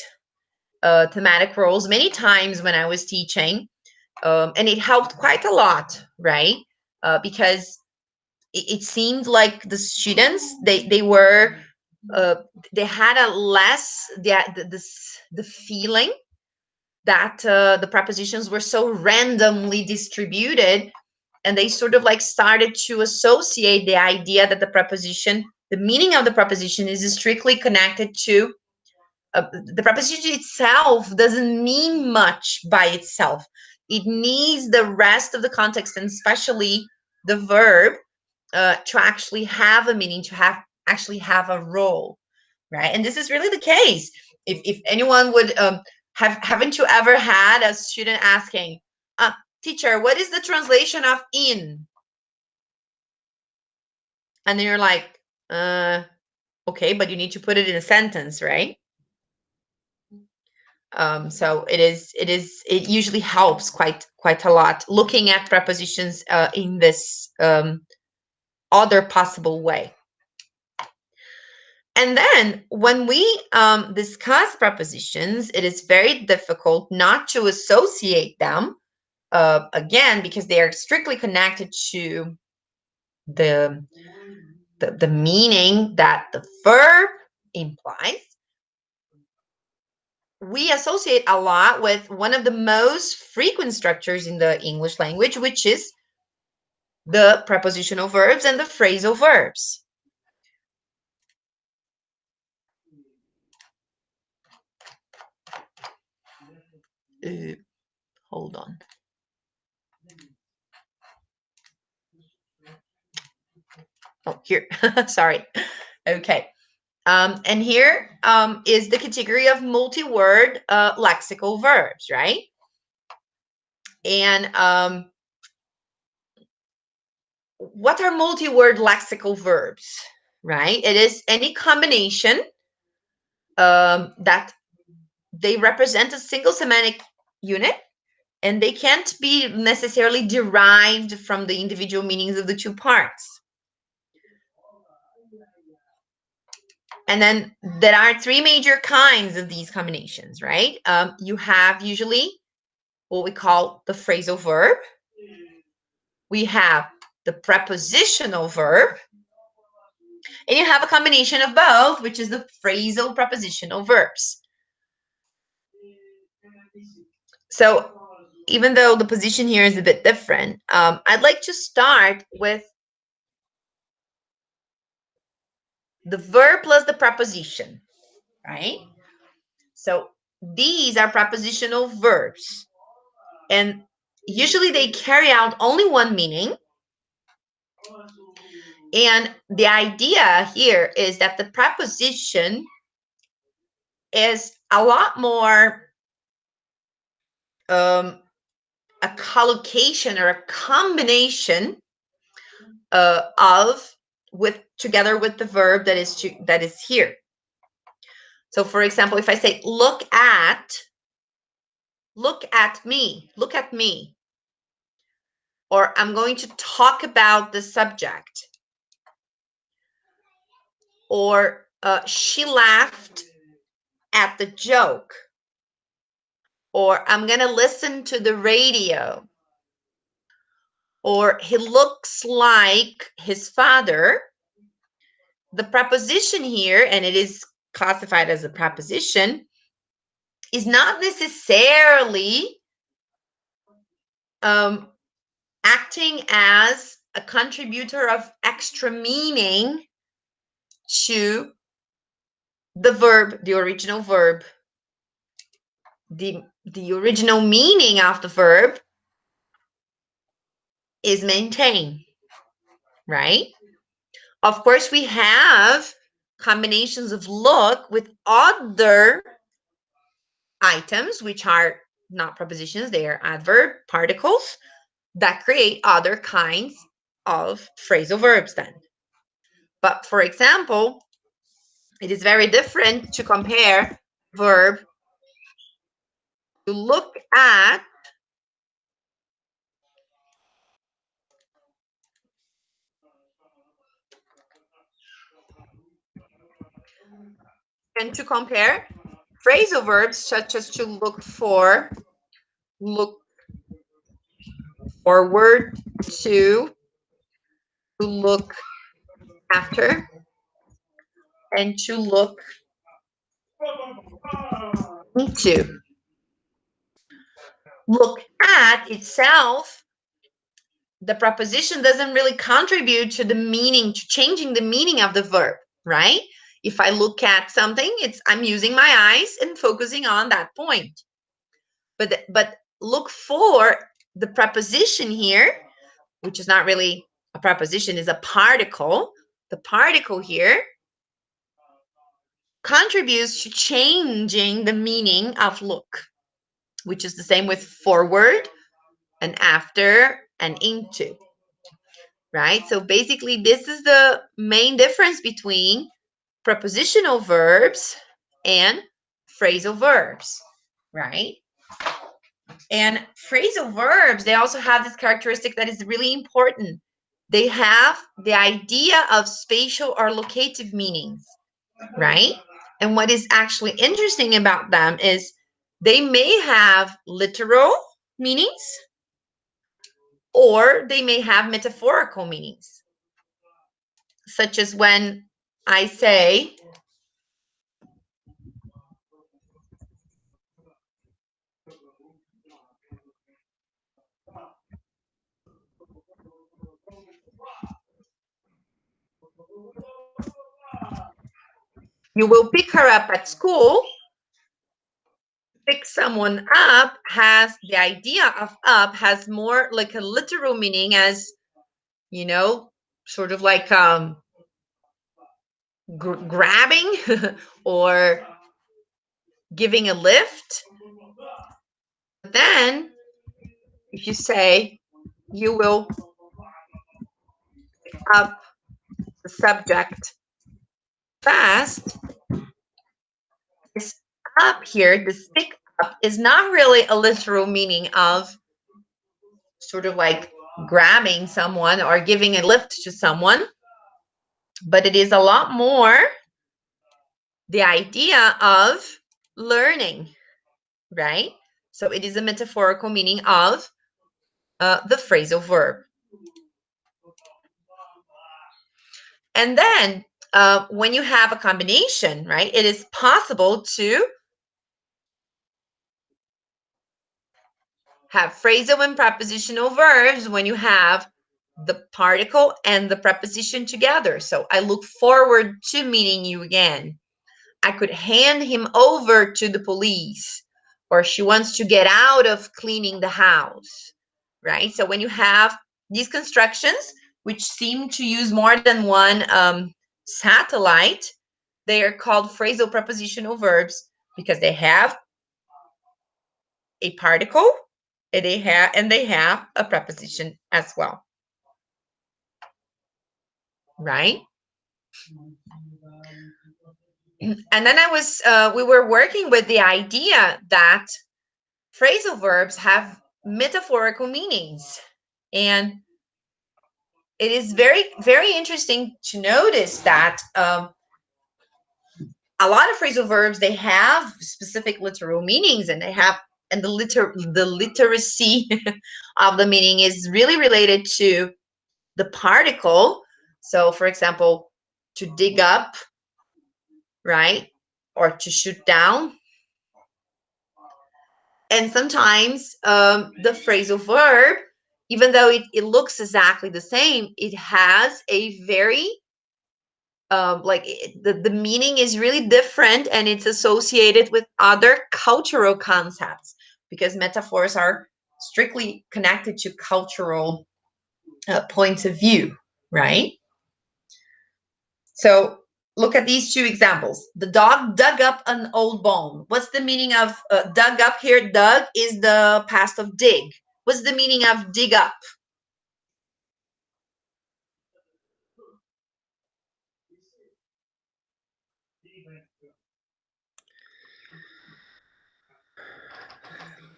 thematic roles many times when I was teaching, and it helped quite a lot, right? Because it seemed like the students they were they had a less the feeling that the prepositions were so randomly distributed, and they sort of like started to associate the idea that the meaning of the preposition is strictly connected to the preposition itself doesn't mean much by itself. It needs the rest of the context, and especially the verb, to actually have a meaning, to actually have a role, right? And this is really the case. If anyone would haven't you ever had a student asking, teacher, what is the translation of in? And then you're like, okay, but you need to put it in a sentence, right? So it usually helps quite a lot looking at prepositions in this other possible way. And then when we discuss prepositions, it is very difficult not to associate them again, because they are strictly connected to the meaning that the verb implies. We associate a lot with one of the most frequent structures in the English language, which is the prepositional verbs and the phrasal verbs. Hold on. Oh, here. Sorry. Okay. And here is the category of multi-word lexical verbs, right? And what are multi-word lexical verbs, right? It is any combination that they represent a single semantic unit, and they can't be necessarily derived from the individual meanings of the two parts. And then there are three major kinds of these combinations, right? You have usually what we call the phrasal verb. We have the prepositional verb. And you have a combination of both, which is the phrasal prepositional verbs. So even though the position here is a bit different, I'd like to start with the verb plus the preposition, right? So these are prepositional verbs, and usually they carry out only one meaning. And the idea here is that the preposition is a lot more a collocation or a combination together with the verb that is here. So for example, if I say look at me, look at me, or I'm going to talk about the subject, or she laughed at the joke, or I'm going to listen to the radio, or he looks like his father, the preposition here, and it is classified as a preposition, is not necessarily acting as a contributor of extra meaning to the verb, the original verb. The original meaning of the verb is maintain, right? Of course, we have combinations of look with other items, which are not prepositions, they are adverb particles that create other kinds of phrasal verbs then. But for example, it is very different to compare verb to look at and to compare phrasal verbs such as to look for, look forward to look after, and to look into. Look at itself, the preposition doesn't really contribute to the meaning, to changing the meaning of the verb, right? If I look at something, I'm using my eyes and focusing on that point. But look for, the preposition here, which is not really a preposition, is a particle. The particle here contributes to changing the meaning of look, which is the same with forward and after and into, right? So basically, this is the main difference between prepositional verbs and phrasal verbs, right? And phrasal verbs, they also have this characteristic that is really important. They have the idea of spatial or locative meanings, right? And what is actually interesting about them is they may have literal meanings or they may have metaphorical meanings, such as when I say, you will pick her up at school. Pick someone up has the idea of up has more like a literal meaning, as you know, sort of like grabbing or giving a lift. But then if you say you will pick up the subject fast, this up here, this pick up, is not really a literal meaning of sort of like grabbing someone or giving a lift to someone, but it is a lot more the idea of learning, right? So it is a metaphorical meaning of the phrasal verb. And then when you have a combination, right, it is possible to have phrasal and prepositional verbs when you have the particle and the preposition together. So I look forward to meeting you again. I could hand him over to the police, or she wants to get out of cleaning the house, right? So when you have these constructions, which seem to use more than one satellite, they are called phrasal prepositional verbs because they have a particle and they have a preposition as well, right? And then we were working with the idea that phrasal verbs have metaphorical meanings, and it is very, very interesting to notice that a lot of phrasal verbs, they have specific literal meanings, and the literacy of the meaning is really related to the particle. So, for example, to dig up, right? Or to shoot down. And sometimes the phrasal verb, even though it looks exactly the same, it has a very the meaning is really different, and it's associated with other cultural concepts, because metaphors are strictly connected to cultural points of view, right? So look at these two examples. The dog dug up an old bone. What's the meaning of dug up here? Dug is the past of dig. What's the meaning of dig up?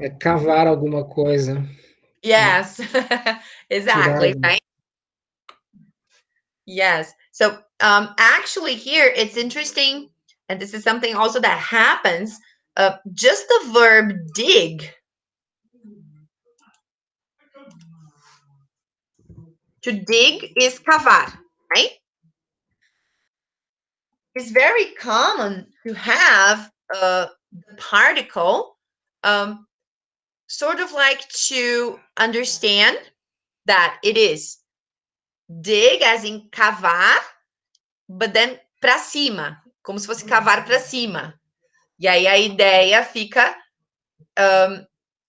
É cavar alguma coisa. Yes, exactly, Tirar. right? Yes. So actually here it's interesting, and this is something also that happens. Just the verb dig. To dig is cavar, right? It's very common to have the particle sort of like to understand that it is dig, as in cavar, but then para cima, como se fosse cavar para cima. E aí a ideia fica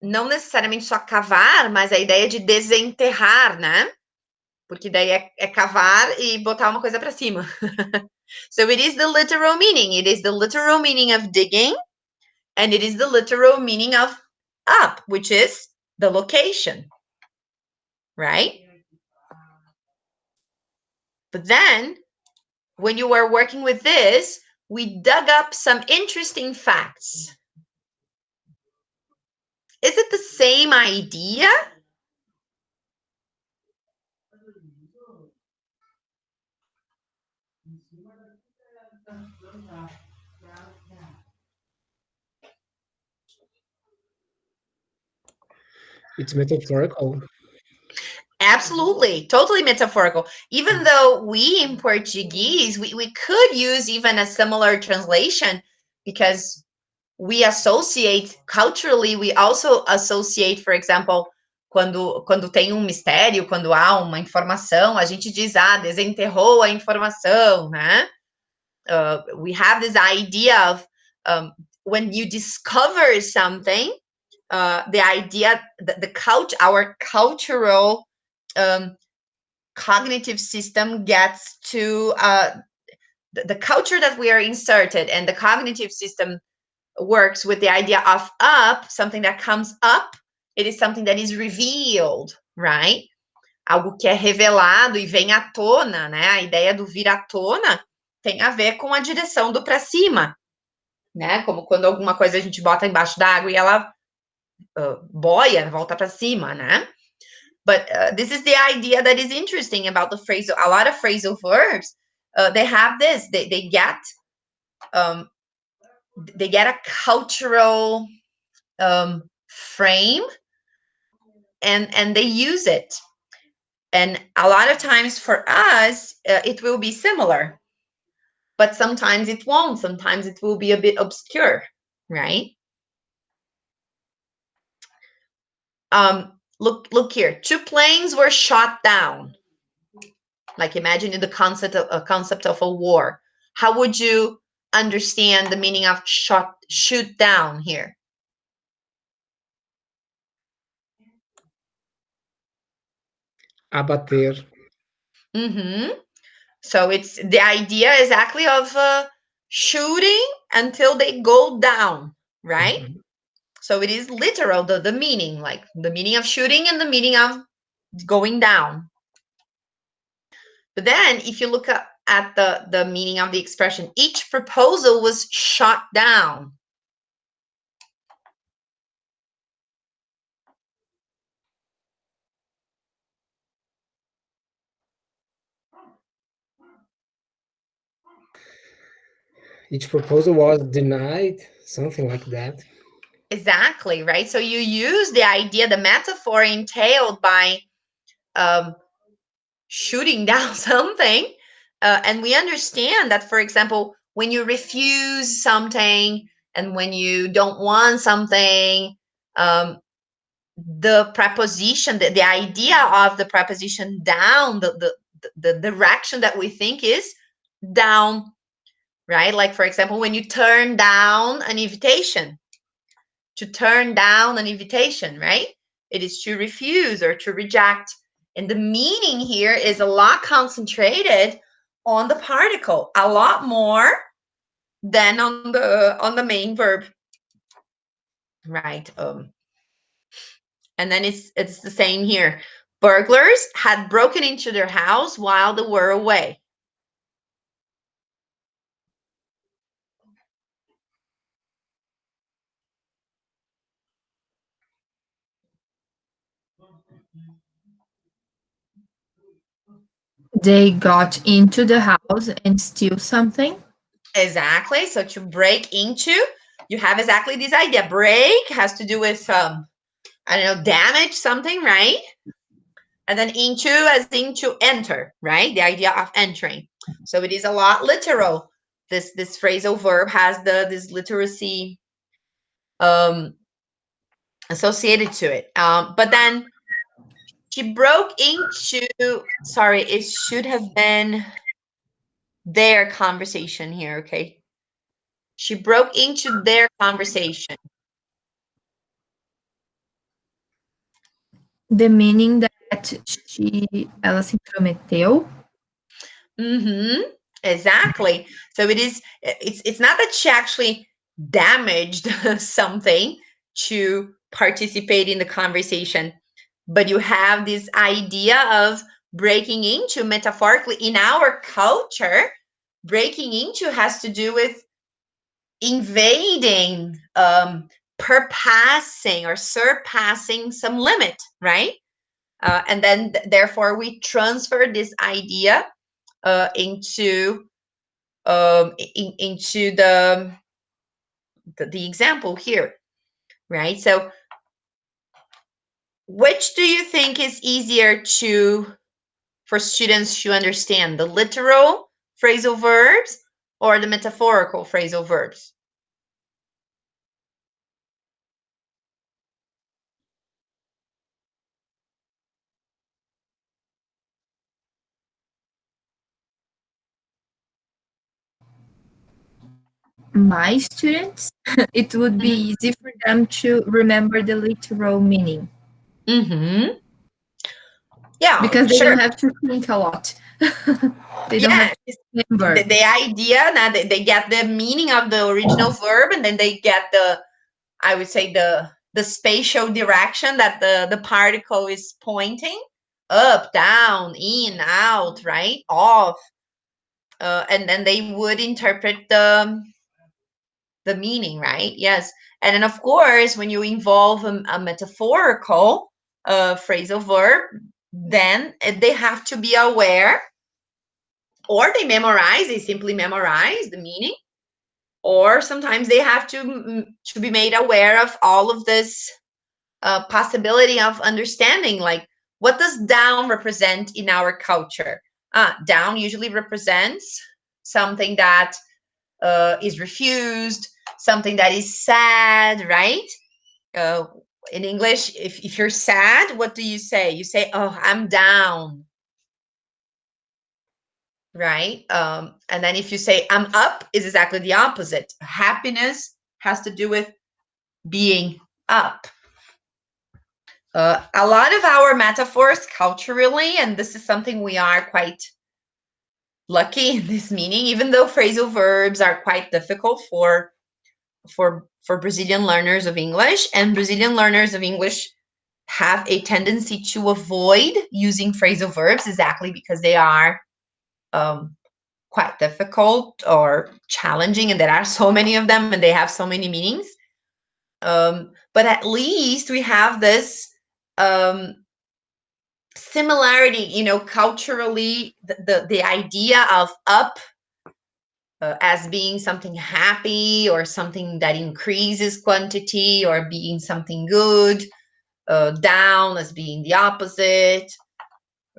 não necessariamente só cavar, mas a ideia de desenterrar, né? Porque daí é cavar e botar uma coisa para cima. So it is the literal meaning. It is the literal meaning of digging, and it is the literal meaning of up, which is the location, right? But then, when you were working with this, we dug up some interesting facts. Is it the same idea? It's metaphorical. Absolutely, totally metaphorical. Even though we in Portuguese, we could use even a similar translation, because we associate culturally, we also associate, for example, quando tem mistério, quando há uma informação, a gente diz, desenterrou a informação, né? We have this idea of when you discover something, the idea that our cultural cognitive system gets to the culture that we are inserted, and the cognitive system works with the idea of up, something that comes up. It is something that is revealed, right? Algo que é revelado e vem à tona, né? A ideia do vir à tona tem a ver com a direção do para cima, né? Como quando alguma coisa a gente bota embaixo d'água e ela boia, volta para cima, né? But this is the idea that is interesting about the phrasal. A lot of phrasal verbs, they have this. They get a cultural frame, and they use it. And a lot of times for us, it will be similar, but sometimes it won't. Sometimes it will be a bit obscure, right? Look here. 2 planes were shot down. Like, imagine the concept of a war. How would you understand the meaning of shoot down here? Abater. So it's the idea exactly of shooting until they go down, right? Mhm. So it is literal, the meaning, like the meaning of shooting and the meaning of going down. But then if you look at the meaning of the expression, each proposal was shot down. each proposal was denied, something like that. Exactly, right? So you use the idea, the metaphor entailed by shooting down something. And we understand that, for example, when you refuse something and when you don't want something, the preposition, the idea of the preposition down, the direction that we think is down, right? Like, for example, when you turn down an invitation, to turn down an invitation, right? It is to refuse or to reject. And the meaning here is a lot concentrated on the particle, a lot more than on the main verb, right? And then it's the same here. Burglars had broken into their house while they were away. They got into the house and steal something. Exactly. So to break into, you have exactly this idea. Break has to do with I don't know, damage something, right? And then into as into enter, right? The idea of entering. So it is a lot literal. This phrasal verb has this literacy associated to it. But then she broke into, sorry, it should have been their conversation here, okay? She broke into their conversation. The meaning that ela se intrometeu. Exactly. So it's not that she actually damaged something to participate in the conversation, but you have this idea of breaking into, metaphorically in our culture. Breaking into has to do with invading, surpassing some limit, right? And then therefore we transfer this idea into into the example here, right? So which do you think is easier for students to understand, the literal phrasal verbs or the metaphorical phrasal verbs? My students, it would be easy for them to remember the literal meaning. Yeah, because they sure. don't have to think a lot. They don't Yeah, have to remember. the idea that they get the meaning of the original verb, and then they get I would say the spatial direction that the particle is pointing, up, down, in, out, right, off, and then they would interpret the meaning, right? Yes. And then of course, when you involve a metaphorical phrasal verb, then they have to be aware, or they simply memorize the meaning, or sometimes they have to be made aware of all of this possibility of understanding, like, what does down represent in our culture? Down usually represents something that is refused, something that is sad, right? Uh, in English, if you're sad, what do you say? You say, oh, I'm down, right? And then if you say I'm up, is exactly the opposite. Happiness has to do with being up. A lot of our metaphors culturally, and this is something we are quite lucky in this meaning, even though phrasal verbs are quite difficult for Brazilian learners of English, and Brazilian learners of English have a tendency to avoid using phrasal verbs exactly because they are quite difficult or challenging, and there are so many of them and they have so many meanings. But at least we have this similarity, culturally, the idea of up as being something happy or something that increases quantity or being something good, down as being the opposite,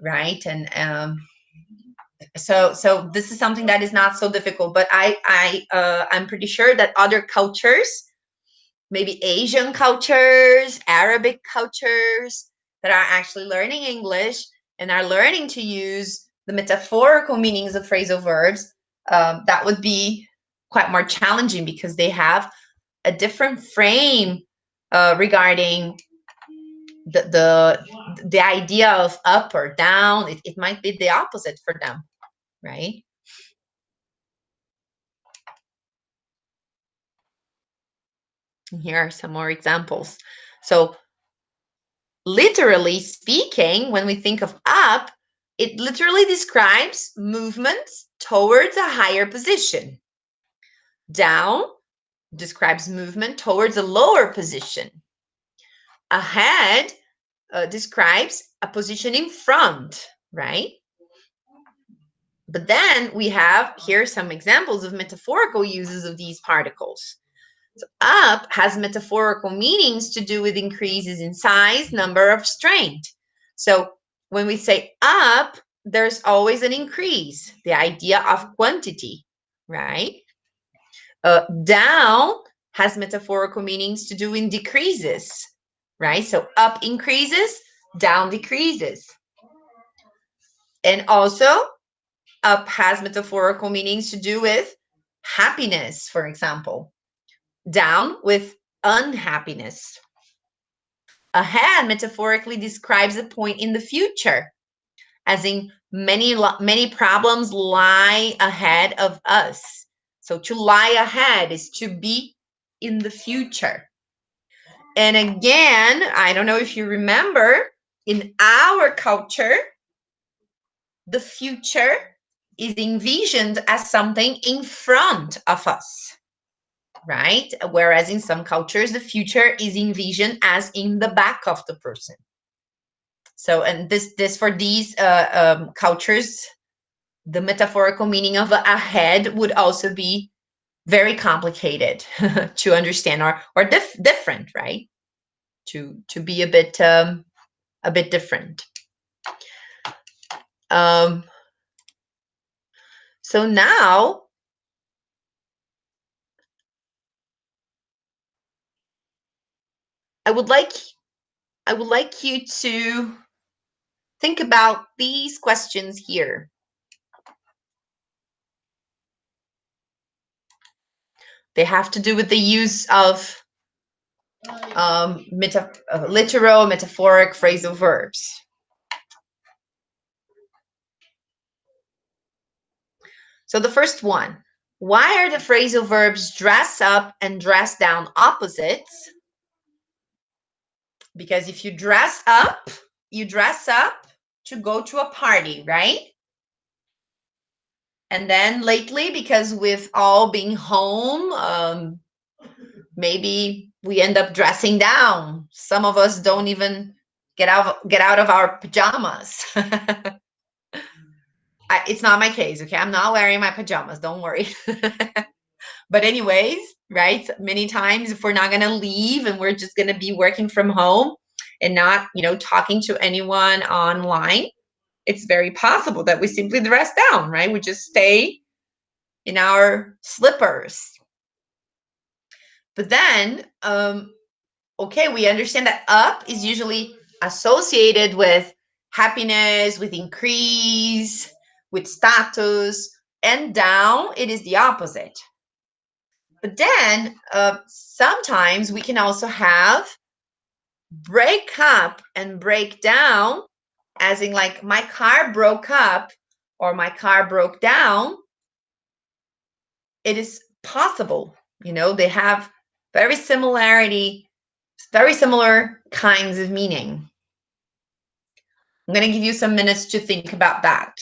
right? And so this is something that is not so difficult, but I'm pretty sure that other cultures, maybe Asian cultures, Arabic cultures, that are actually learning English and are learning to use the metaphorical meanings of phrasal verbs, that would be quite more challenging because they have a different frame regarding the idea of up or down. It might be the opposite for them, right? And here are some more examples. So literally speaking, when we think of up, it literally describes movements towards a higher position. Down describes movement towards a lower position. Ahead describes a position in front, right? But then we have here some examples of metaphorical uses of these particles. So up has metaphorical meanings to do with increases in size, number, of strength. So when we say up, there's always an increase, the idea of quantity, right? Down has metaphorical meanings to do in decreases, right? So up increases, down decreases. And also, up has metaphorical meanings to do with happiness, for example. Down with unhappiness. Ahead metaphorically describes a point in the future, as in many problems lie ahead of us. So to lie ahead is to be in the future. And again, I don't know if you remember, in our culture, the future is envisioned as something in front of us, right? Whereas in some cultures, the future is envisioned as in the back of the person. So, and this for these cultures, the metaphorical meaning of ahead would also be very complicated to understand, or different, right? To be a bit different. So now I would like you to think about these questions here. They have to do with the use of literal, metaphoric phrasal verbs. So the first one, why are the phrasal verbs dress up and dress down opposites? Because if you dress up to go to a party, right? And then lately, because with all being home, maybe we end up dressing down. Some of us don't even get out of our pajamas. It's not my case, okay? I'm not wearing my pajamas, don't worry. But anyways, right? Many times if we're not gonna leave and we're just gonna be working from home and not, talking to anyone online, it's very possible that we simply dress down, right? We just stay in our slippers. But then, okay, we understand that up is usually associated with happiness, with increase, with status, and down, it is the opposite. But then sometimes we can also have break up and break down, as in like my car broke up or my car broke down. It is possible, they have very similar kinds of meaning. I'm going to give you some minutes to think about that.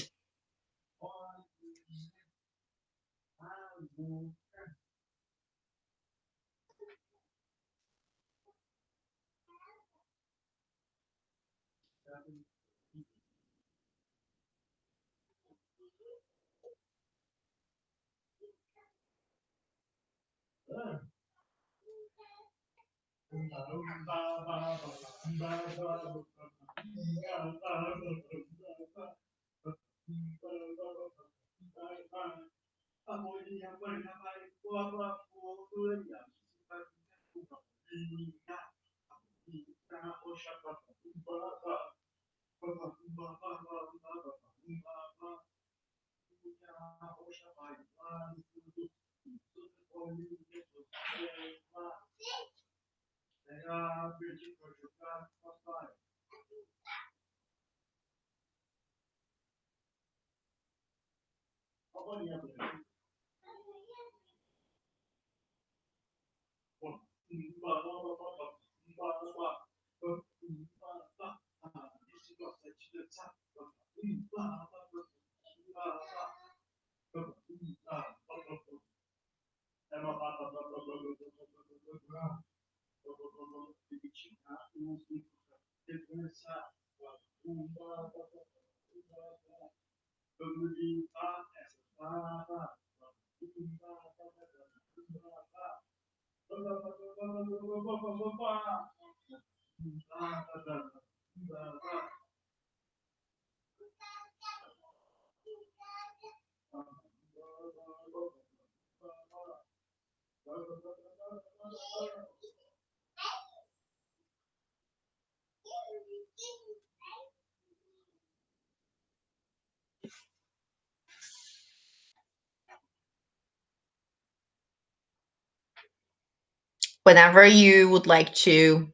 Whenever you would like to,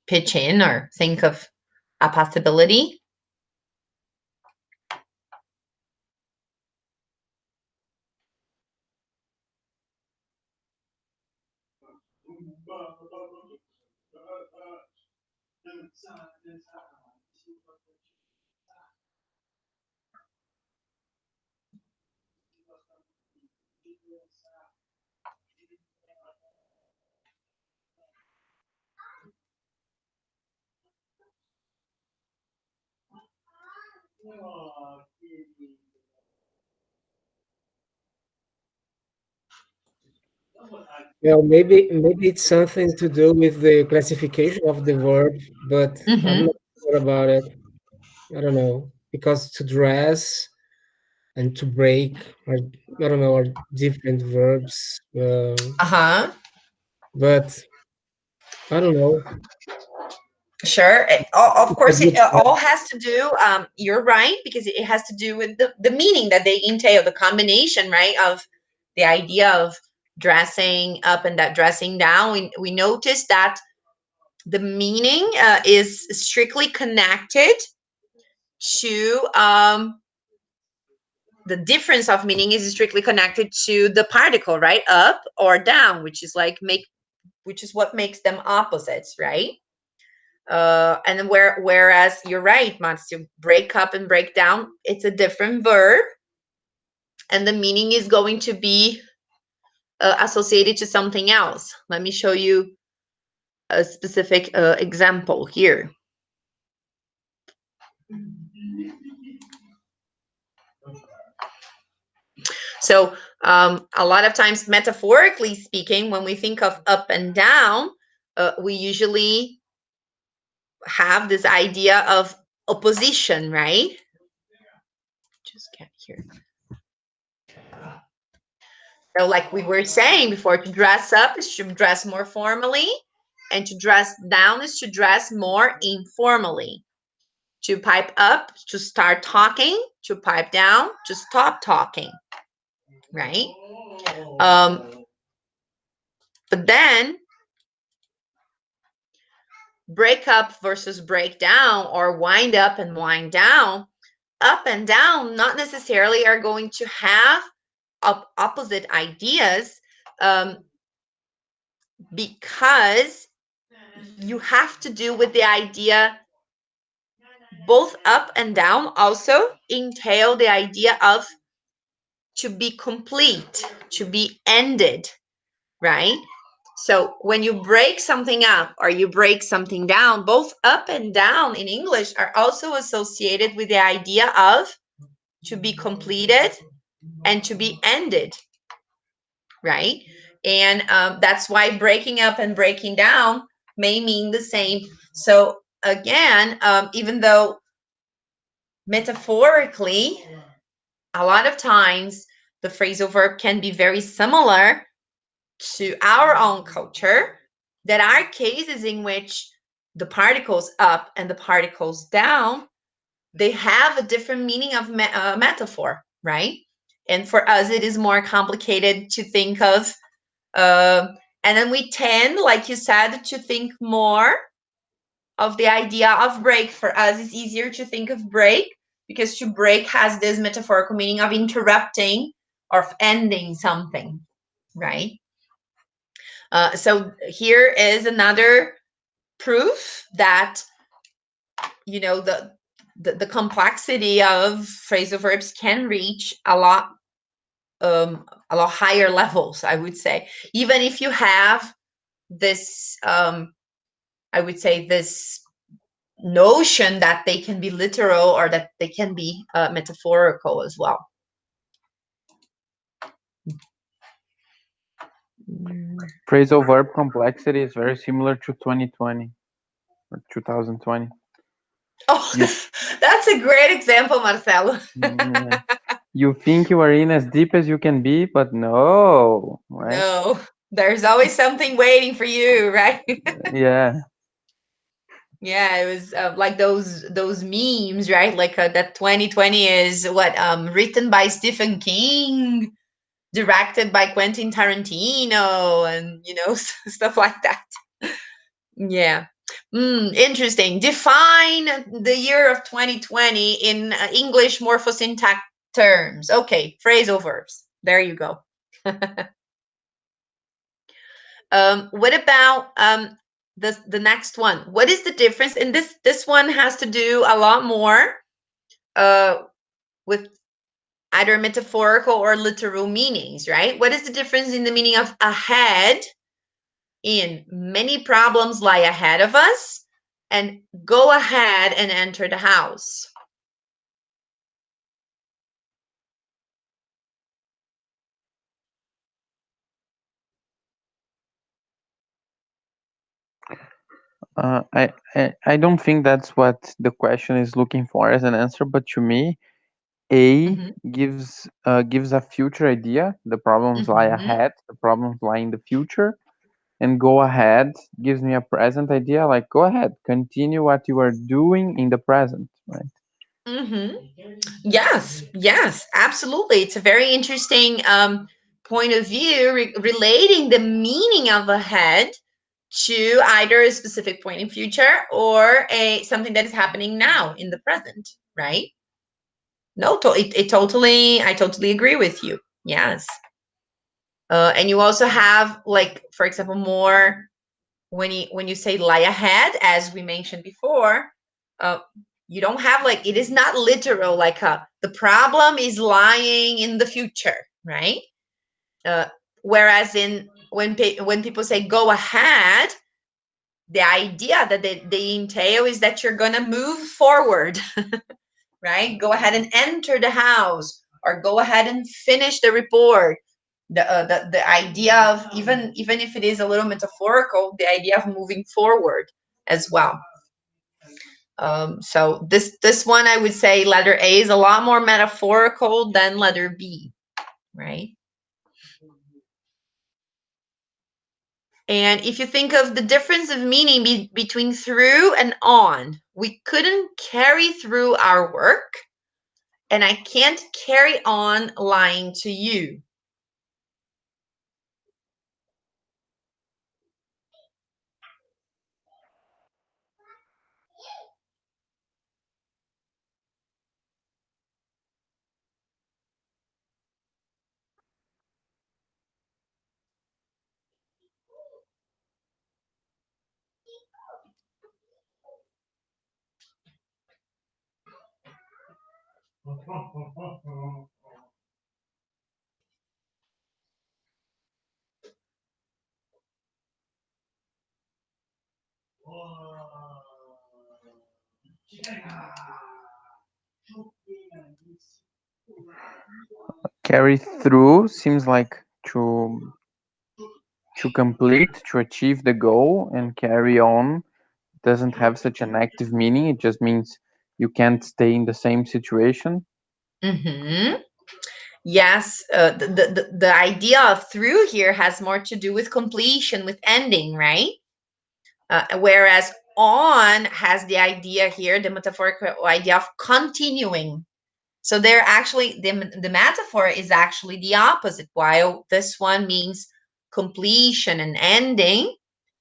pitch in or think of a possibility. Well, maybe it's something to do with the classification of the verb, but I'm Mm-hmm. not sure about it. I don't know, because to dress and to break are, I don't know, are different verbs. Uh-huh. But I don't know. Sure. Of It's a course, it good all try. has to do, you're right, because it has to do with the meaning that they entail, the combination, right, of the idea of dressing up and that dressing down. We notice that the meaning is strictly connected to the difference of meaning is strictly connected to the particle, right? Up or down, which is which is what makes them opposites, right? And whereas you're right, Mats, to break up and break down, it's a different verb, and the meaning is going to be associated to something else. Let me show you a specific example here. So a lot of times, metaphorically speaking, when we think of up and down, we usually have this idea of opposition, right? Just can't hear. So like we were saying before, to dress up is to dress more formally, and to dress down is to dress more informally. To pipe up, to start talking, to pipe down, to stop talking, right? But then break up versus break down, or wind up and wind down, up and down not necessarily are going to have opposite ideas, because you have to do with the idea, both up and down also entail the idea of to be complete, to be ended, right? So when you break something up or you break something down, both up and down in English are also associated with the idea of to be completed and to be ended, right? And that's why breaking up and breaking down may mean the same. So again, even though metaphorically, a lot of times the phrasal verb can be very similar to our own culture, there are cases in which the particles up and the particles down, they have a different meaning of metaphor, right? And for us, it is more complicated to think of. And then we tend, like you said, to think more of the idea of break. For us, it's easier to think of break because to break has this metaphorical meaning of interrupting or of ending something, right? So here is another proof that, you know, the complexity of phrasal verbs can reach a lot higher levels, I would say, even if you have this I would say this notion that they can be literal or that they can be metaphorical as well. Phrasal verb complexity is very similar to 2020 or 2020. Oh, You, that's a great example, Marcelo. yeah. You think you are in as deep as you can be, but no, right? No, there's always something waiting for you, right? Yeah. Yeah, it was like those memes, right? Like that 2020 is what written by Stephen King, directed by Quentin Tarantino, and you know stuff like that. Yeah. Interesting. Define the year of 2020 in English morphosyntax terms. Okay, phrasal verbs. There you go. What about the next one? What is the difference? And this one has to do a lot more with either metaphorical or literal meanings, right? What is the difference in the meaning of ahead in many problems lie ahead of us and go ahead and enter the house? I don't think that's what the question is looking for as an answer, but to me, A Mm-hmm. gives a future idea. The problems lie Mm-hmm. ahead. The problems lie in the future. And go ahead gives me a present idea. Like go ahead, continue what you are doing in the present. Right. Mm-hmm. Yes, absolutely. It's a very interesting point of view relating the meaning of ahead to either a specific point in future or a something that is happening now in the present, right? No, I totally agree with you. Yes. And you also have, like, for example, more when you say lie ahead, as we mentioned before, uh, you don't have, like, it is not literal, like the problem is lying in the future, right? Uh, Whereas in when people say go ahead, the idea that they entail is that you're gonna move forward, right? Go ahead and enter the house, or go ahead and finish the report. The idea of, even if it is a little metaphorical, the idea of moving forward as well. So this one, I would say letter A is a lot more metaphorical than letter B, right? And if you think of the difference of meaning between through and on, we couldn't carry through our work, and I can't carry on lying to you. Carry through seems like to to complete, to achieve the goal and carry on doesn't have such an active meaning. It just means you can't stay in the same situation. Yes, the idea of through here has more to do with completion, with ending, right? Whereas on has the idea here, the metaphorical idea of continuing. So they're actually, the metaphor is actually the opposite. While this one means completion and ending,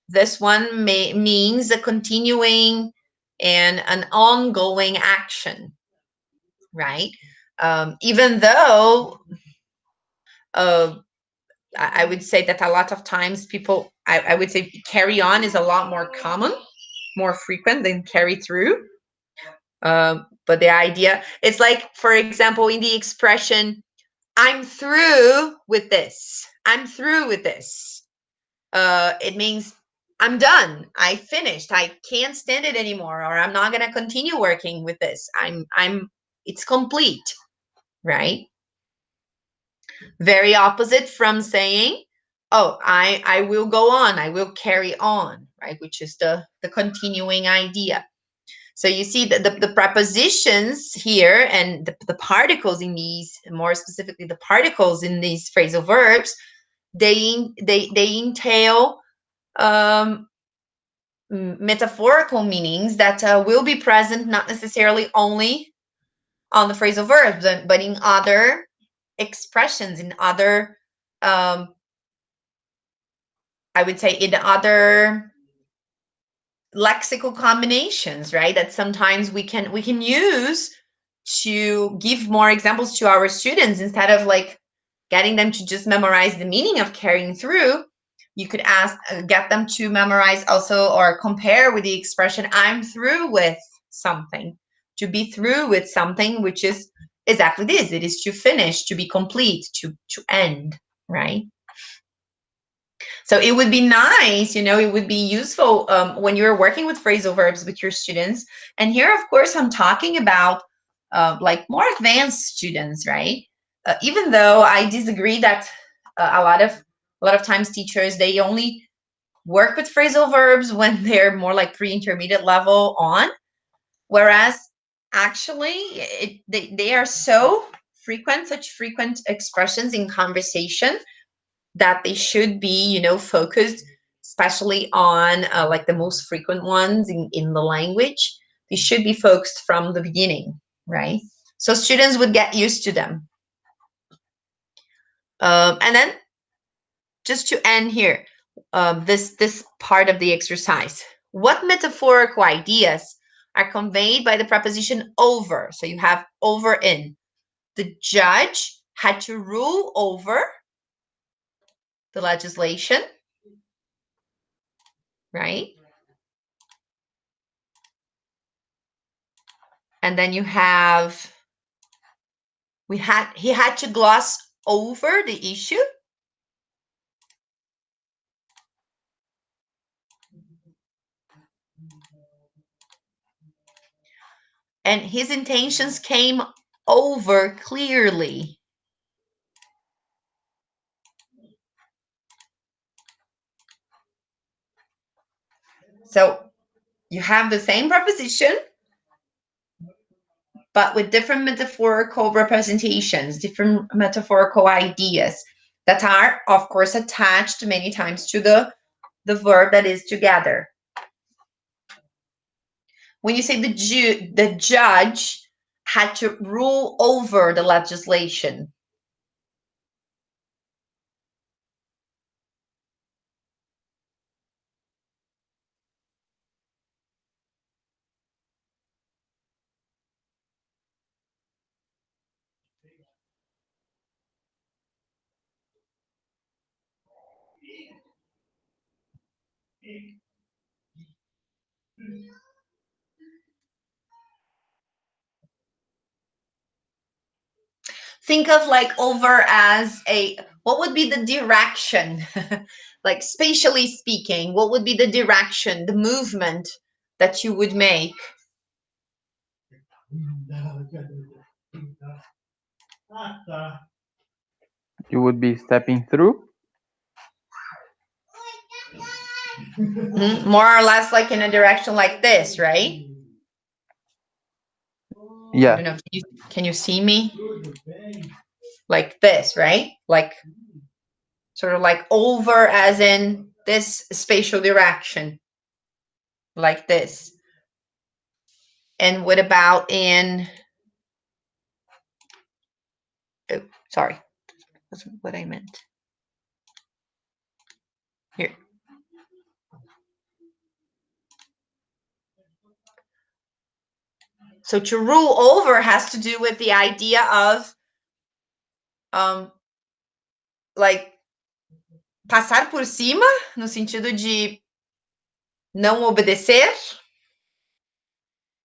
this one means a continuing and an ongoing action, right? Even though I would say that a lot of times people, I would say carry on is a lot more common, more frequent than carry through. But the idea, it's like, for example, in the expression, I'm through with this. I'm through with this. It means I'm done. I finished. I can't stand it anymore, or I'm not gonna continue working with this. It's complete, right? Very opposite from saying, oh, I will go on, I will carry on, right? Which is the continuing idea. So you see that the prepositions here and the particles in these, more specifically the particles in these phrasal verbs, they entail metaphorical meanings that will be present not necessarily only on the phrasal verbs, but in other expressions, in other, I would say, in other lexical combinations, right? That sometimes we can use to give more examples to our students instead of like getting them to just memorize the meaning of carrying through. You could get them to memorize also or compare with the expression I'm through with something. To be through with something, which is exactly this. It is to finish, to be complete, to end, right? So it would be nice, it would be useful when you're working with phrasal verbs with your students. And here, of course, I'm talking about like more advanced students, right? Even though I disagree that a lot of times teachers, they only work with phrasal verbs when they're more like pre-intermediate level on, whereas actually they are so frequent, such frequent expressions in conversation, that they should be, focused, especially on like the most frequent ones in the language. They should be focused from the beginning, right? So students would get used to them. And then just to end here, this part of the exercise, what metaphorical ideas are conveyed by the preposition over? So you have over in. The judge had to rule over the legislation, right? And then you have, he had to gloss over the issue. And his intentions came over clearly. So you have the same preposition, but with different metaphorical representations, different metaphorical ideas that are, of course, attached many times to the verb that is together. When you say the judge had to rule over the legislation, think of like over as what would be the direction? Like spatially speaking, what would be the direction, the movement that you would make? You would be stepping through. More or less like in a direction like this, right? Yeah. I don't know. Can you see me? Like this, right? Like sort of like over as in this spatial direction. Like this. And what about in, oh, sorry, that's what I meant. Here. So to rule over has to do with the idea of like passar por cima, no sentido de não obedecer,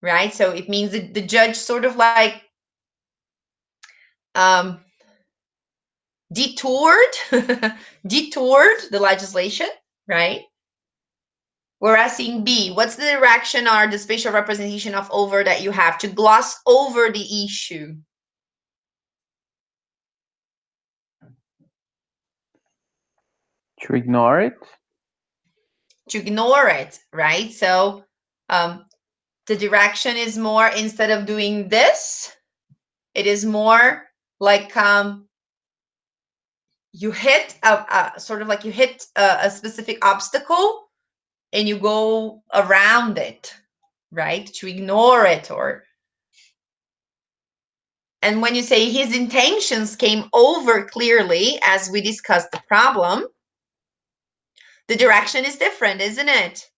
right? So it means the judge sort of like detoured the legislation, right? Whereas in B, what's the direction or the spatial representation of over that you have to gloss over the issue? To ignore it? To ignore it, right? So the direction is more, instead of doing this, it is more like you hit sort of like you hit a specific obstacle and you go around it, right? To ignore it. And when you say his intentions came over clearly as we discussed the problem, the direction is different, isn't it?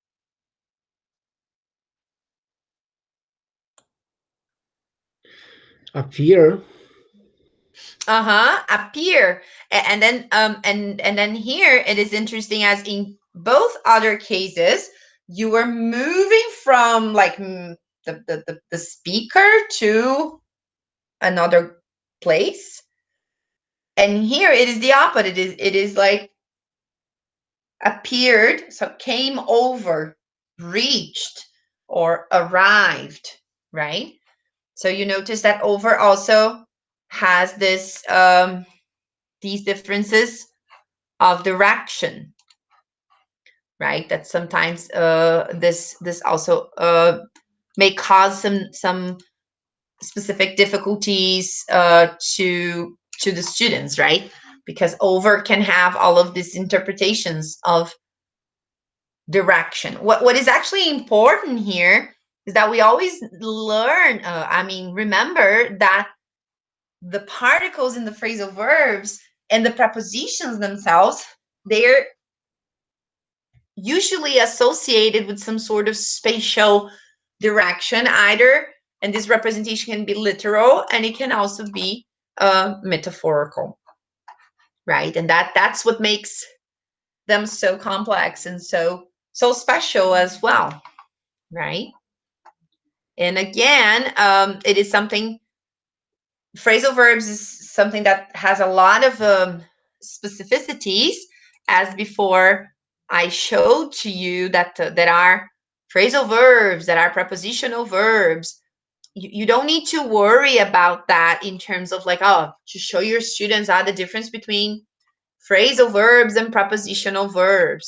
Appear. Appear. And then and then here it is interesting, as in both other cases you were moving from like the speaker to another place, and here it is the opposite. It is like appeared, so came over, reached, or arrived, right? So you notice that over also has this these differences of direction, right? That sometimes this also may cause some specific difficulties to the students, right? Because over can have all of these interpretations of direction. What is actually important here is that we always learn, remember that the particles in the phrasal verbs and the prepositions themselves, they're usually associated with some sort of spatial direction either, and this representation can be literal and it can also be metaphorical, right? And that's what makes them so complex and so special as well, right? And again, it is something, phrasal verbs is something that has a lot of specificities, as before I showed to you that that are phrasal verbs, that are prepositional verbs. You don't need to worry about that in terms of like, oh, to show your students the difference between phrasal verbs and prepositional verbs.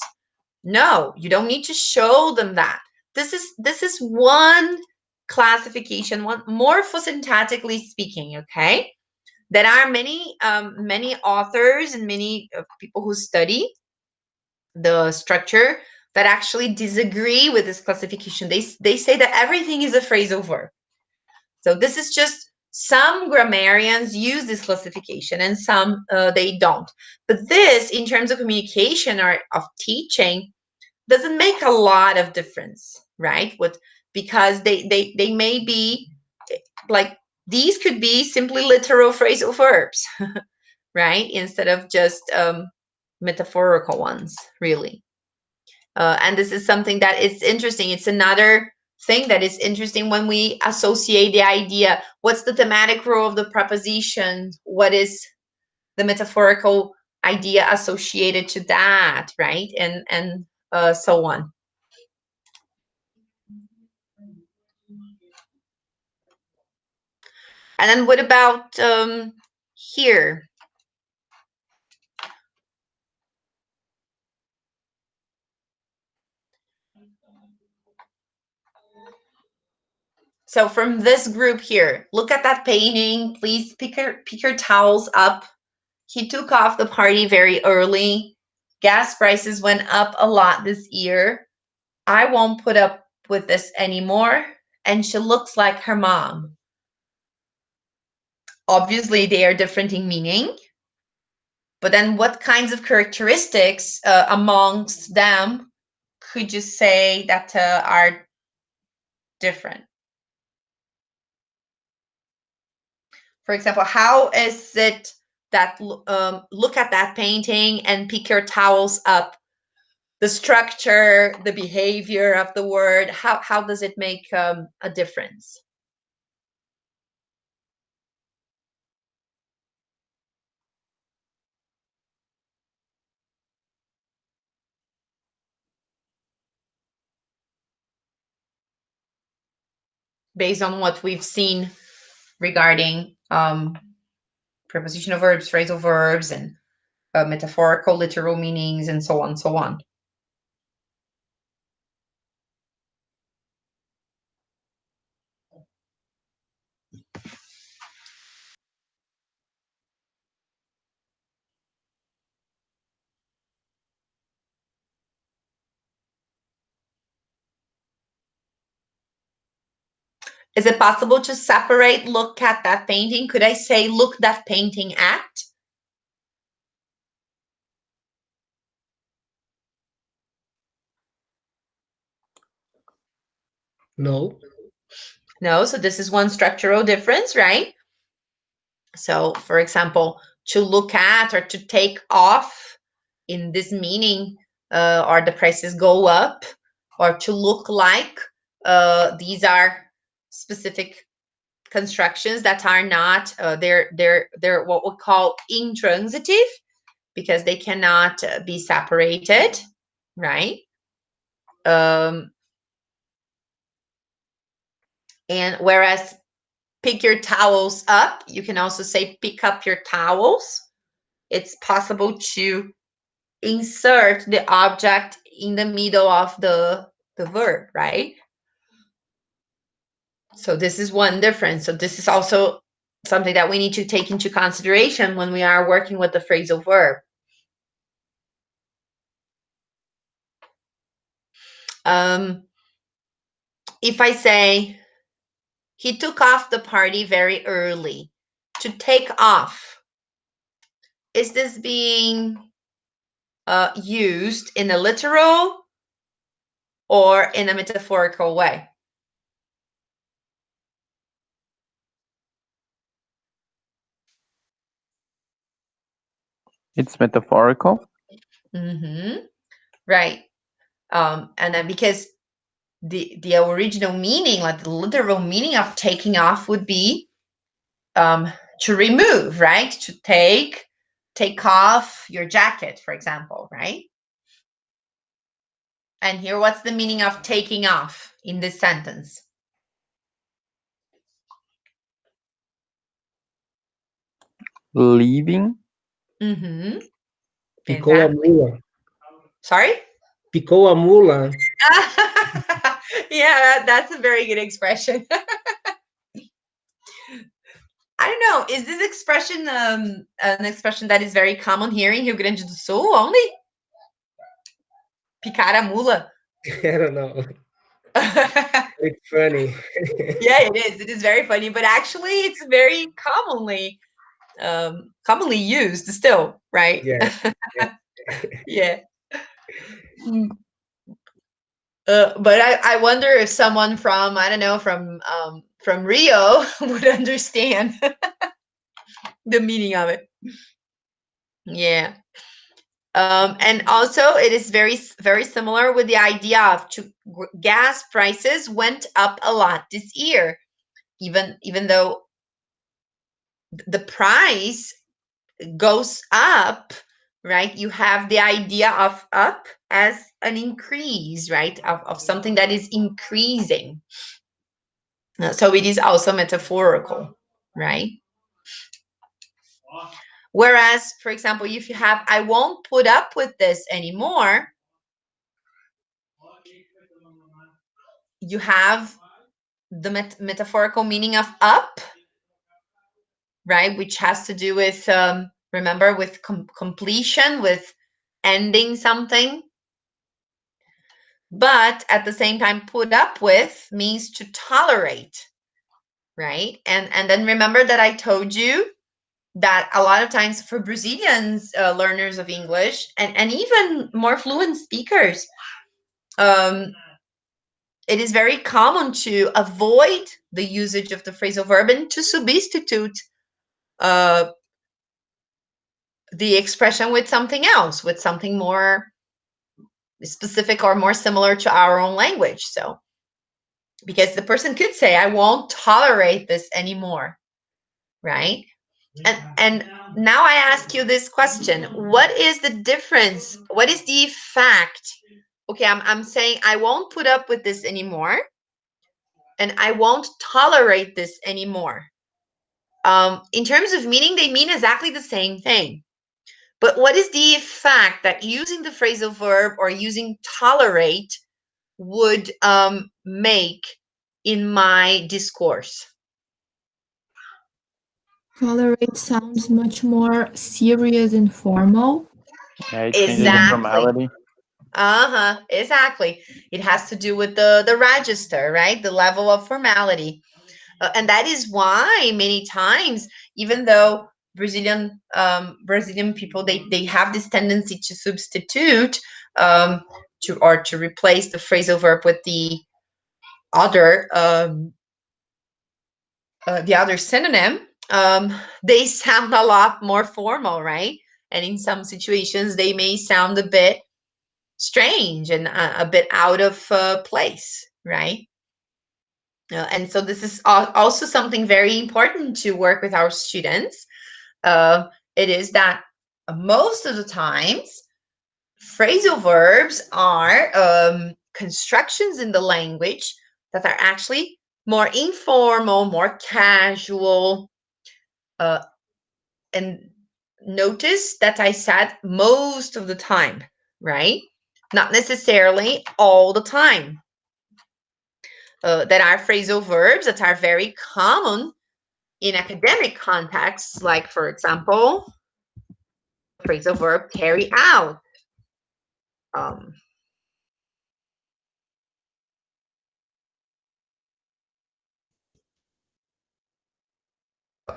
No, you don't need to show them that. This is one classification, one morphosyntactically speaking, okay? There are many authors and many people who study the structure that actually disagree with this classification. They say that everything is a phrasal verb. So this is just, some grammarians use this classification and some they don't. But this, in terms of communication or of teaching, doesn't make a lot of difference, right? Because they may be like, these could be simply literal phrasal verbs, right? Instead of just metaphorical ones, really. And this is something that is interesting. It's another thing that is interesting when we associate the idea. What's the thematic role of the preposition? What is the metaphorical idea associated to that, right? And so on. And then what about here? So from this group here, look at that painting. Please pick your towels up. He took off the party very early. Gas prices went up a lot this year. I won't put up with this anymore. And she looks like her mom. Obviously, they are different in meaning. But then what kinds of characteristics amongst them could you say that are different? For example, how is it that look at that painting and pick your towels up? The structure, the behavior of the word, how does it make a difference? Based on what we've seen regarding prepositional verbs, phrasal verbs, and metaphorical, literal meanings, and so on and so on. Is it possible to separate look at that painting? Could I say look that painting at? No. No, so this is one structural difference, right? So, for example, to look at or to take off in this meaning, or the prices go up, or to look like, these are specific constructions that are not, they're what we call intransitive, because they cannot be separated, right? And whereas pick your towels up, you can also say pick up your towels. It's possible to insert the object in the middle of the verb, right? So this is one difference. So this is also something that we need to take into consideration when we are working with the phrasal verb. If I say, he took off the party very early. To take off, is this being used in a literal or in a metaphorical way? It's metaphorical. Right. And then because the original meaning, like the literal meaning of taking off would be to remove, right? To take off your jacket, for example, right? And here, what's the meaning of taking off in this sentence? Leaving. Picou a mula. Sorry? Picou a mula. Yeah, that's a very good expression. I don't know. Is this expression an expression that is very common here in Rio Grande do Sul only? Picar a mula. I don't know. It's funny. Yeah, it is. It is very funny, but actually, it's very commonly used still, right? Yeah. Yeah. But I wonder if someone from, I don't know, from Rio would understand the meaning of it. Yeah. And also, it is very, very similar with the idea of gas prices went up a lot this year, even though the price goes up, right? You have the idea of up as an increase, right? Of something that is increasing. So it is also metaphorical, right? Whereas, for example, if you have, I won't put up with this anymore, you have the metaphorical meaning of up, right? Which has to do with, remember, with completion, with ending something. But at the same time, put up with means to tolerate, right? And then remember that I told you that a lot of times for Brazilians, learners of English, and even more fluent speakers, it is very common to avoid the usage of the phrasal verb and to substitute the expression with something else, with something more specific or more similar to our own language. So, because the person could say, I won't tolerate this anymore, right? And now I ask you this question. What is the difference? What is the fact? Okay, I'm saying I won't put up with this anymore, and I won't tolerate this anymore. In terms of meaning, they mean exactly the same thing. But what is the fact that using the phrasal verb or using tolerate would make in my discourse? Tolerate sounds much more serious and formal. Yeah, it changes the Exactly. formality. Exactly. It has to do with the register, right? The level of formality. And that is why many times, even though Brazilian people, they have this tendency to substitute, to replace the phrasal verb with the other synonym, they sound a lot more formal, right? And in some situations, they may sound a bit strange and a bit out of place, right? And so this is also something very important to work with our students. It is that most of the times, phrasal verbs are constructions in the language that are actually more informal, more casual. And notice that I said most of the time, right? Not necessarily all the time. There are phrasal verbs that are very common in academic contexts, like, for example, phrasal verb carry out.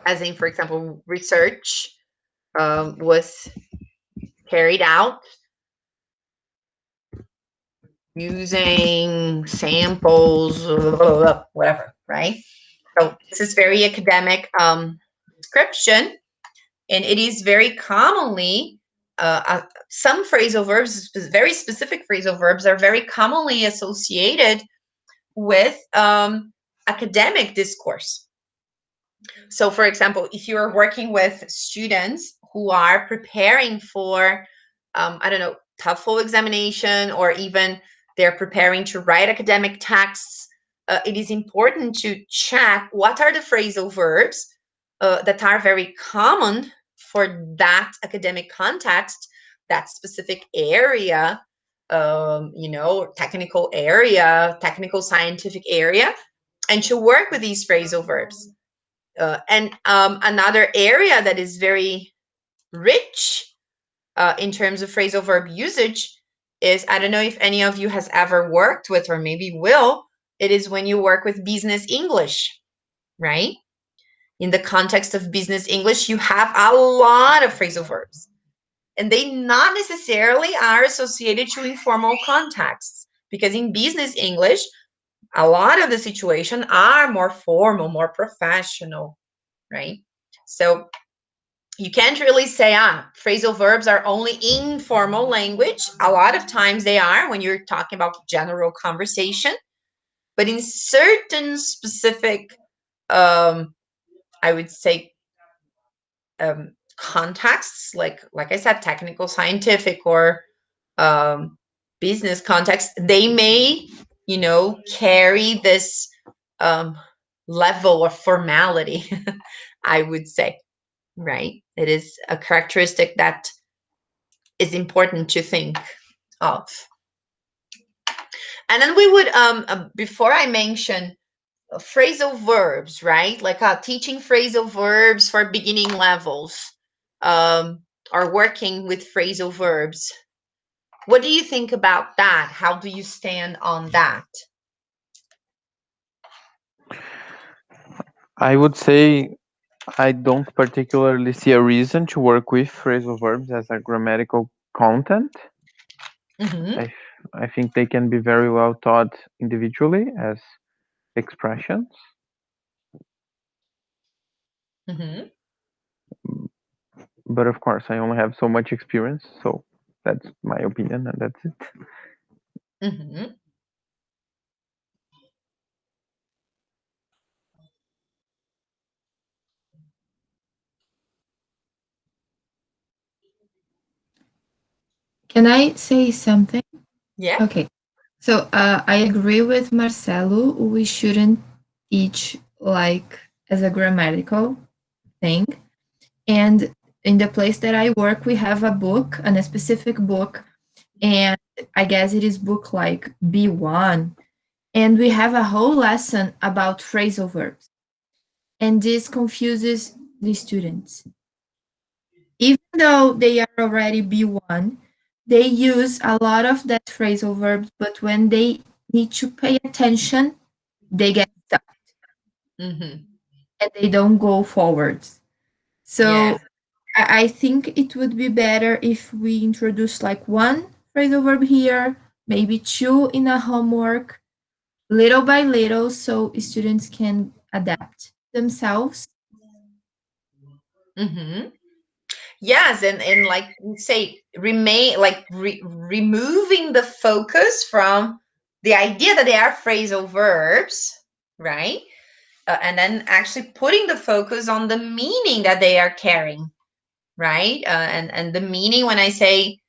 As in, for example, research was carried out using samples, whatever, right? So this is very academic description, and it is very commonly some phrasal verbs, very specific phrasal verbs, are very commonly associated with academic discourse. So, for example, if you are working with students who are preparing for, I don't know, TOEFL examination, or even they're preparing to write academic texts, it is important to check what are the phrasal verbs that are very common for that academic context, that specific area, technical area, technical scientific area, and to work with these phrasal verbs. And another area that is very rich in terms of phrasal verb usage is, I don't know if any of you has ever worked with, or maybe will, it is when you work with business English, right? In the context of business English, you have a lot of phrasal verbs, and they not necessarily are associated to informal contexts, because in business English, a lot of the situations are more formal, more professional, right? So you can't really say, phrasal verbs are only in formal language. A lot of times they are when you're talking about general conversation, but in certain specific, I would say, contexts, like I said, technical, scientific, or business context, they may, carry this level of formality, I would say, right? It is a characteristic that is important to think of. And then we would, before I mention phrasal verbs, right? Like teaching phrasal verbs for beginning levels, or working with phrasal verbs. What do you think about that? How do you stand on that? I would say I don't particularly see a reason to work with phrasal verbs as a grammatical content. Mm-hmm. I think they can be very well taught individually as expressions. Mm-hmm. But of course, I only have so much experience, so that's my opinion, and that's it. Mm-hmm. Can I say something? Yeah. Okay. So I agree with Marcelo. We shouldn't teach like as a grammatical thing. And in the place that I work, we have a book, a specific book, and I guess it is book like B1. And we have a whole lesson about phrasal verbs. And this confuses the students. Even though they are already B1, they use a lot of that phrasal verbs, but when they need to pay attention, they get stuck Mm-hmm. and they don't go forwards. So Yes. I think it would be better if we introduce like one phrasal verb here, maybe two in a homework, little by little, so students can adapt themselves. Mm-hmm. Yes, and like you say, remain like removing the focus from the idea that they are phrasal verbs, right? And then actually putting the focus on the meaning that they are carrying, right? And the meaning, when I say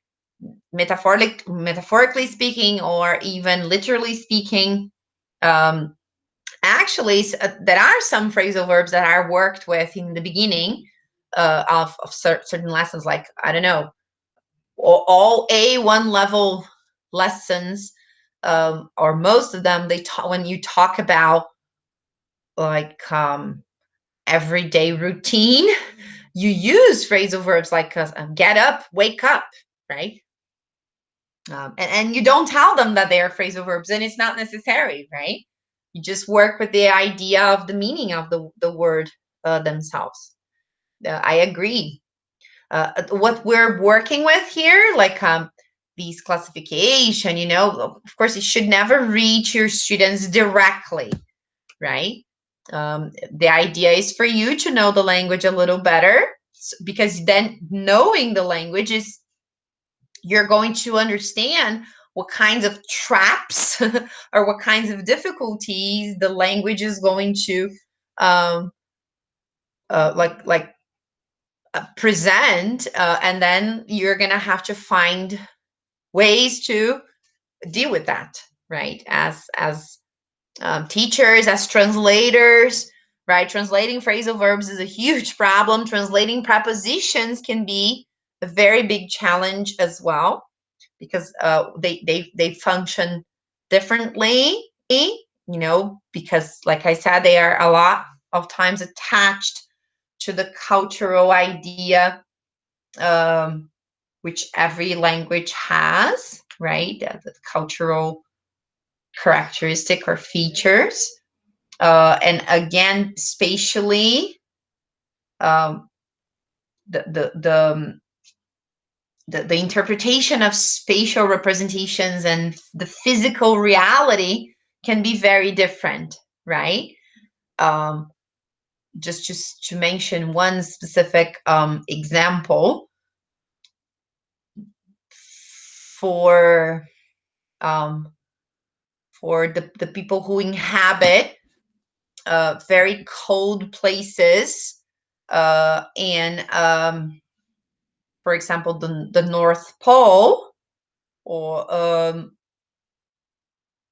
metaphorically speaking, or even literally speaking, um, actually, there are some phrasal verbs that are worked with in the beginning of certain lessons, like, I don't know, all A1 level lessons, or most of them, when you talk about like everyday routine, you use phrasal verbs like get up, wake up, right? And you don't tell them that they are phrasal verbs, and it's not necessary, right? You just work with the idea of the meaning of the word themselves. I agree. What we're working with here, like these classification, of course, it should never reach your students directly, right? The idea is for you to know the language a little better, because then knowing the language is, you're going to understand what kinds of traps or what kinds of difficulties the language is going to um, present, and then you're gonna have to find ways to deal with that, right? As teachers, as translators, right? Translating phrasal verbs is a huge problem. Translating prepositions can be a very big challenge as well, because they function differently, because, like I said, they are a lot of times attached to the cultural idea, um, which every language has, right? The cultural characteristic or features. And again, spatially, um, the, the, the, um, the interpretation of spatial representations and the physical reality can be very different, right? Um, just to mention one specific example, for um, the people who inhabit very cold places, and for example, the North Pole, or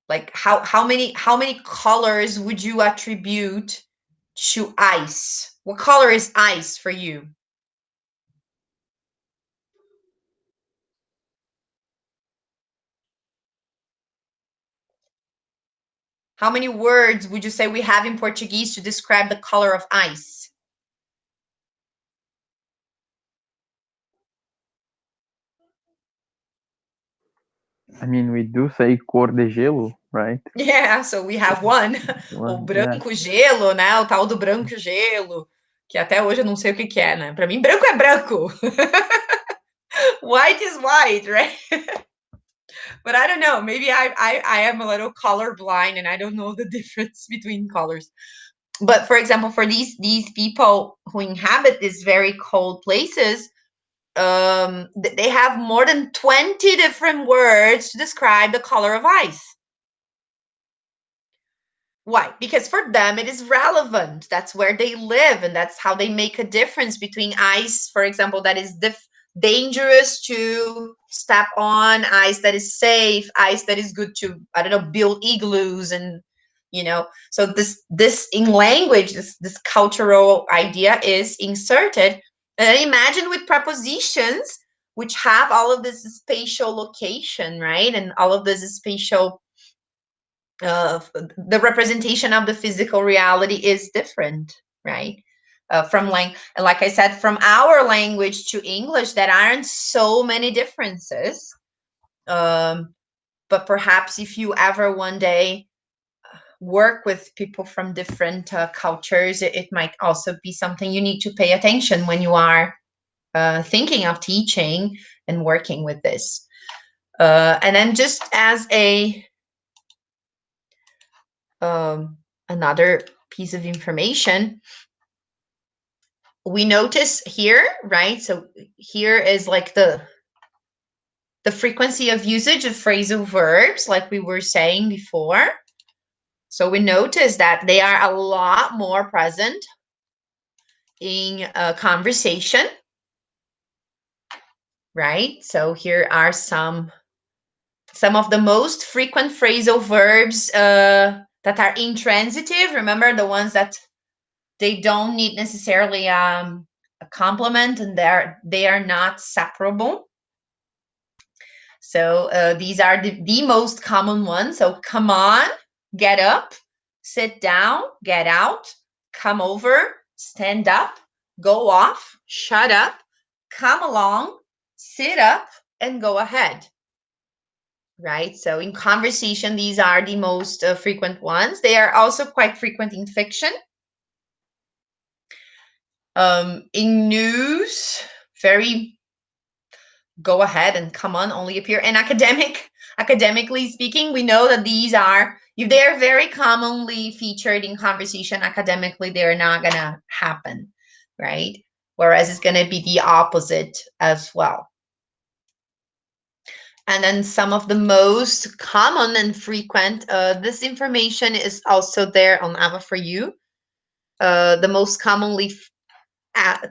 like how many colors would you attribute to ice? What color is ice for you? How many words would you say we have in Portuguese to describe the color of ice? I mean, we do say cor de gelo, right? Yeah, so we have one. O One, yeah. branco gelo, né? O tal do branco gelo, que até hoje eu não sei o que que é, né? Para mim, branco é branco. White is white, right? But I don't know. Maybe I am a little color blind and I don't know the difference between colors. But for example, for these people who inhabit these very cold places, they have more than 20 different words to describe the color of ice. Why? Because for them it is relevant. That's where they live, and that's how they make a difference between ice, for example, that is dangerous to step on, ice that is safe, ice that is good to, I don't know, build igloos, and so this in language, this cultural idea is inserted. And imagine with prepositions which have all of this spatial location, right? And all of this spatial the representation of the physical reality is different, right? From like I said, from our language to English, there aren't so many differences. But perhaps if you ever one day work with people from different cultures, it might also be something you need to pay attention when you are thinking of teaching and working with this. And then just as another piece of information, we notice here, right? So here is like the frequency of usage of phrasal verbs, like we were saying before. So we notice that they are a lot more present in a conversation, right? So here are some of the most frequent phrasal verbs that are intransitive. Remember, the ones that they don't need necessarily a complement, and they are not separable. So these are the most common ones. So come on, get up, sit down, get out, come over, stand up, go off, shut up, come along, sit up, and go ahead. Right? So in conversation, these are the most frequent ones. They are also quite frequent in fiction. In news, very go ahead and come on only appear. And academically speaking, we know that these are, if they are very commonly featured in conversation, academically, they're not gonna happen, right? Whereas it's gonna be the opposite as well. And then some of the most common and frequent, this information is also there on Ava for You. The most commonly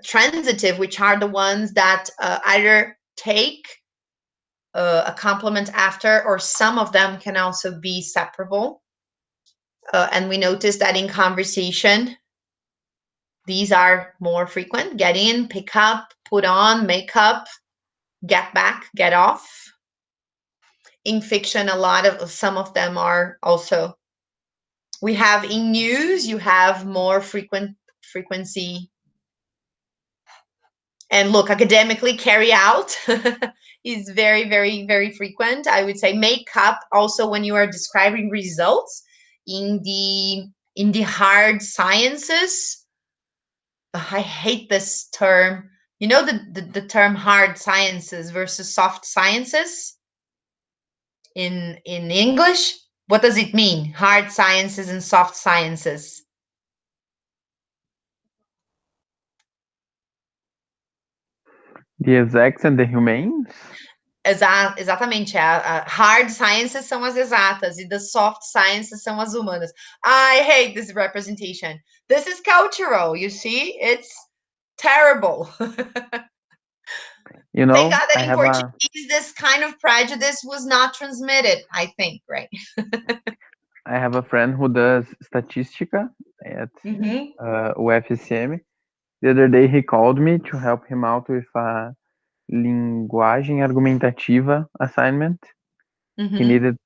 transitive, which are the ones that either take a complement after, or some of them can also be separable. And we notice that in conversation, these are more frequent. Get in, pick up, put on, make up, get back, get off. In fiction, some of them are also. We have in news, you have more frequency. And look, academically, carry out is very, very, very frequent. I would say make up also when you are describing results in the hard sciences. I hate this term. You know the term hard sciences versus soft sciences in English? What does it mean? Hard sciences and soft sciences. The exacts and the humanes? Exatamente. Hard sciences são as exatas e the soft sciences são as humanas. I hate this representation. This is cultural, you see? It's terrible. You know, Thank God that I in have Portuguese, this kind of prejudice was not transmitted, I think, right? I have a friend who does estatística at UFSM. The other day he called me to help him out with a linguagem argumentativa assignment. He needed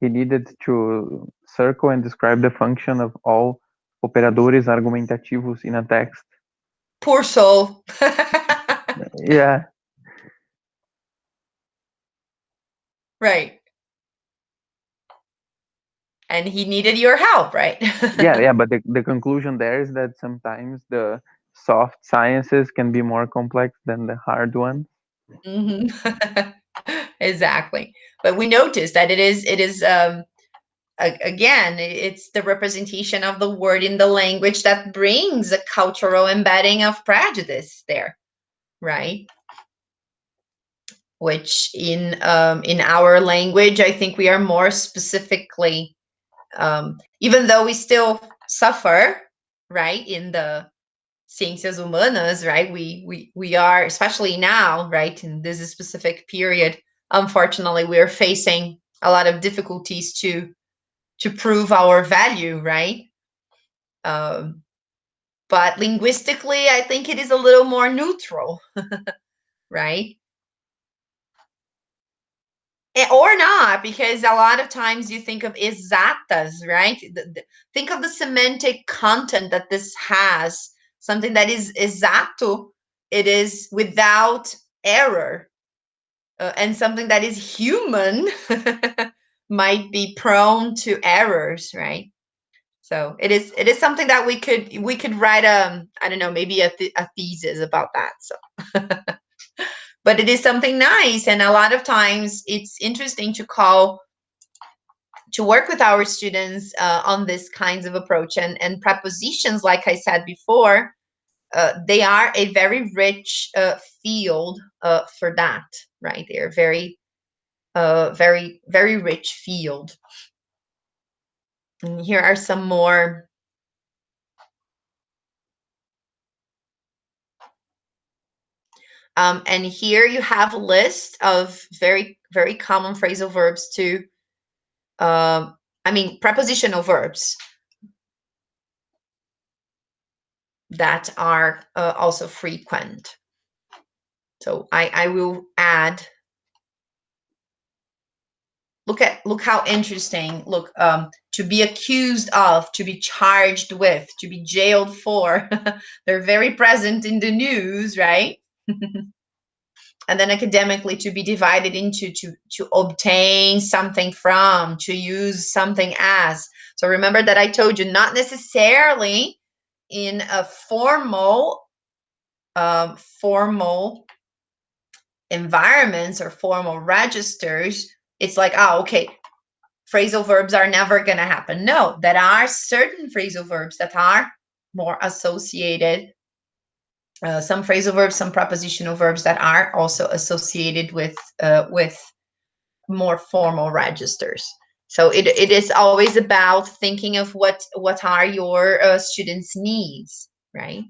he needed to circle and describe the function of all operadores argumentativos in a text. Poor soul. Yeah, Right. And he needed your help, right? yeah. But the conclusion there is that sometimes the soft sciences can be more complex than the hard ones. Mhm. Exactly. But we noticed that it is again, it's the representation of the word in the language that brings a cultural embedding of prejudice there, right? Which in our language, I think we are more specifically, even though we still suffer, right, in the ciências humanas, right? We are, especially now, right, in this specific period, unfortunately, we are facing a lot of difficulties to prove our value, right? But linguistically, I think it is a little more neutral, right? Or not, because a lot of times you think of exatas, right? Think of the semantic content that this has. Something that is exato, it is without error. And something that is human might be prone to errors, right? So it is something that we could write I don't know, maybe a thesis about that. So but it is something nice, and a lot of times it's interesting to work with our students on this kinds of approach, and prepositions, like I said before, they are a very rich field for that, right? They're very very rich field. And here are some more. And here you have a list of very very common phrasal verbs to prepositional verbs that are also frequent. So I will add. Look how interesting. Look, to be accused of, to be charged with, to be jailed for. They're very present in the news, right? And then academically, to be divided into, to obtain something from, to use something as. So remember that I told you, not necessarily in a formal environments or formal registers, it's like, oh, okay, phrasal verbs are never going to happen. No, there are certain phrasal verbs that are more associated. Some phrasal verbs, some prepositional verbs that are also associated with more formal registers. So it is always about thinking of what are your students' needs, right?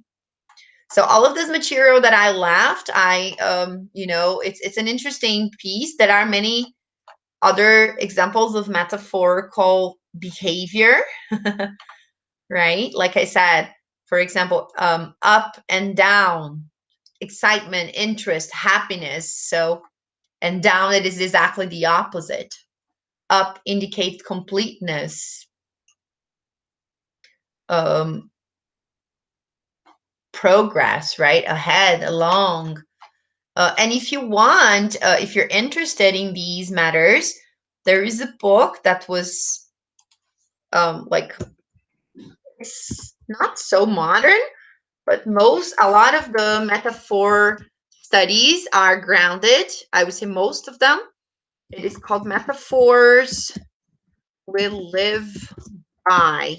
So all of this material that I left, it's an interesting piece. There are many other examples of metaphorical behavior, right? Like I said, for example, up and down, excitement, interest, happiness. So, and down, it is exactly the opposite. Up indicates completeness, progress, right? Ahead, along. And if you want, if you're interested in these matters, there is a book that was it's not so modern, but a lot of the metaphor studies are grounded. I would say most of them. It is called Metaphors We Live By,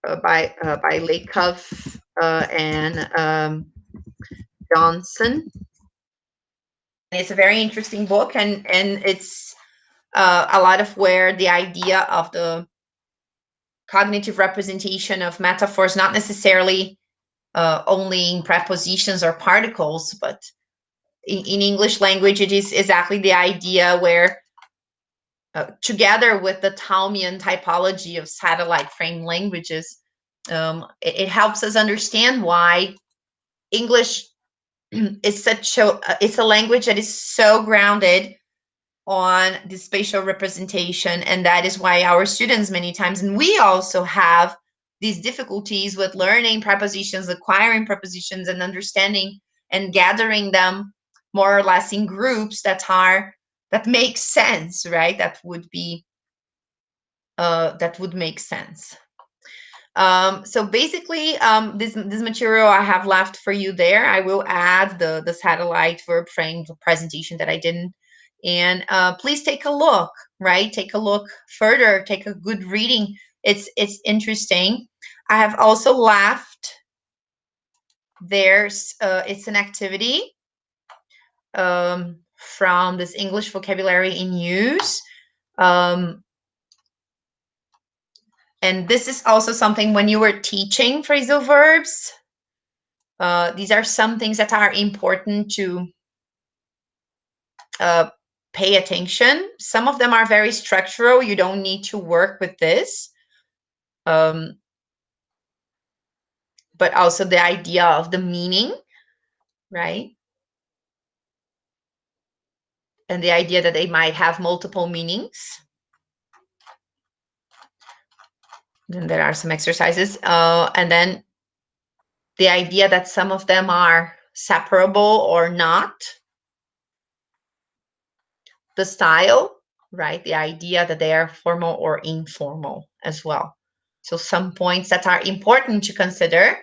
by Lakoff and Johnson. It's a very interesting book, and it's a lot of where the idea of the cognitive representation of metaphors, not necessarily only in prepositions or particles, but in English language, it is exactly the idea where, together with the Talmian typology of satellite frame languages, it helps us understand why English is it's a language that is so grounded on the spatial representation, and that is why our students many times, and we also have these difficulties with learning prepositions, acquiring prepositions, and understanding and gathering them more or less in groups that make sense, right? That would make sense. So basically, this material I have left for you there. I will add the satellite verb frame presentation that I didn't. And please take a look, right? Take a look further, take a good reading. It's interesting. I have also left there's it's an activity from this English vocabulary in use. And this is also something when you were teaching phrasal verbs, these are some things that are important to pay attention. Some of them are very structural. You don't need to work with this. But also the idea of the meaning, right? And the idea that they might have multiple meanings. Then there are some exercises. And then the idea that some of them are separable or not. The style, right? The idea that they are formal or informal as well. So some points that are important to consider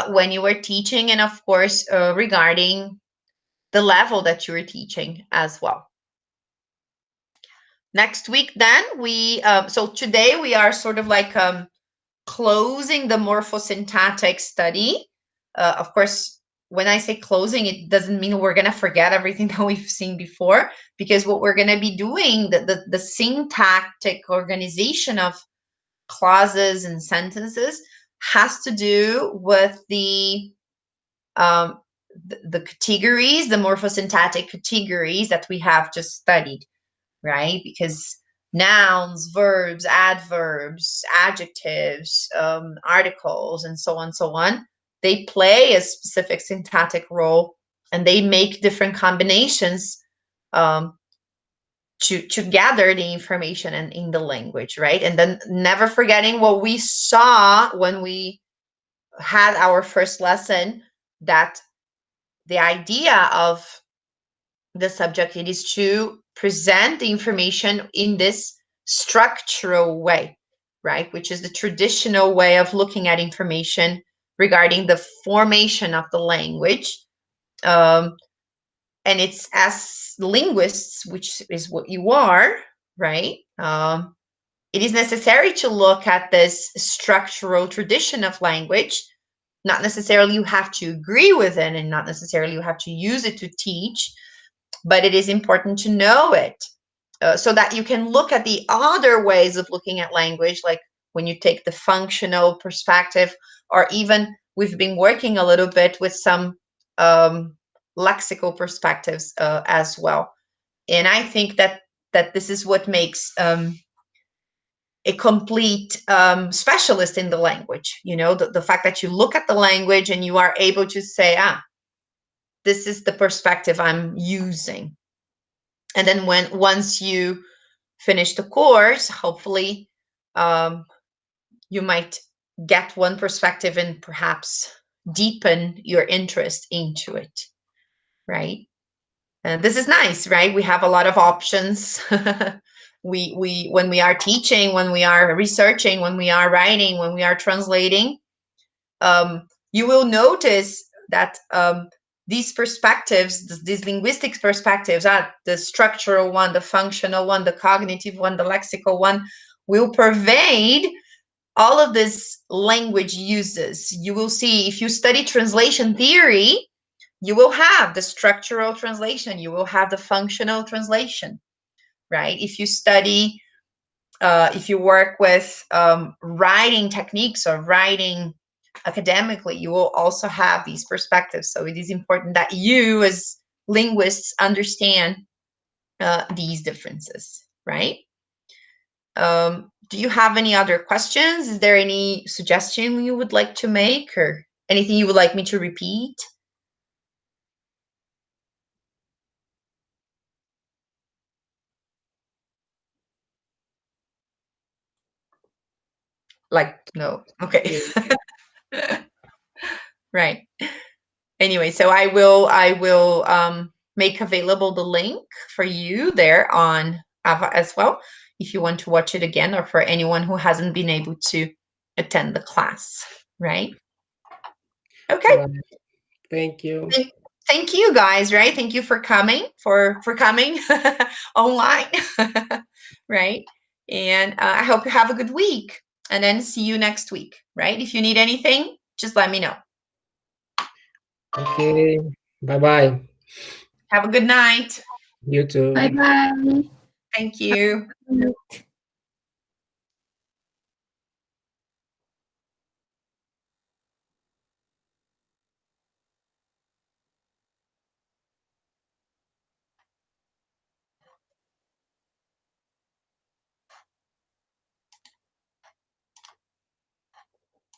when you are teaching, and of course, regarding the level that you are teaching as well. Next week, then, so today we are sort of like closing the morphosyntactic study. Of course, when I say closing, it doesn't mean we're going to forget everything that we've seen before, because what we're going to be doing, the syntactic organization of clauses and sentences has to do with the categories, the morphosyntactic categories that we have just studied, right? Because nouns, verbs, adverbs, adjectives, articles, and so on, they play a specific syntactic role, and they make different combinations to gather the information in the language, right? And then never forgetting what we saw when we had our first lesson, that the idea of the subject, it is to present the information in this structural way, right? Which is the traditional way of looking at information regarding the formation of the language. And it's, as linguists, which is what you are, right? It is necessary to look at this structural tradition of language. Not necessarily you have to agree with it, and not necessarily you have to use it to teach, but it is important to know it so that you can look at the other ways of looking at language, like when you take the functional perspective, or even we've been working a little bit with some lexical perspectives as well. And I think that this is what makes a complete specialist in the language. You know, the fact that you look at the language and you are able to say, this is the perspective I'm using. And then once you finish the course, hopefully you might get one perspective and perhaps deepen your interest into it, right? And this is nice, right? We have a lot of options. we when we are teaching, when we are researching, when we are writing, when we are translating, you will notice that these perspectives, these linguistic perspectives, the structural one, the functional one, the cognitive one, the lexical one, will pervade all of these language uses. You will see, if you study translation theory, you will have the structural translation, you will have the functional translation, right? If you study, if you work with writing techniques or writing academically, you will also have these perspectives. So it is important that you, as linguists, understand these differences, right? Do you have any other questions? Is there any suggestion you would like to make, or anything you would like me to repeat? Like, no. Okay. Right. Anyway, so I will make available the link for you there on Ava as well, if you want to watch it again, or for anyone who hasn't been able to attend the class, right? Okay. Right. Thank you. Thank you guys, right? Thank you for coming, for coming online, right? And I hope you have a good week, and then see you next week, right? If you need anything, just let me know. Okay. Bye-bye. Have a good night. You too. Bye bye. Thank you.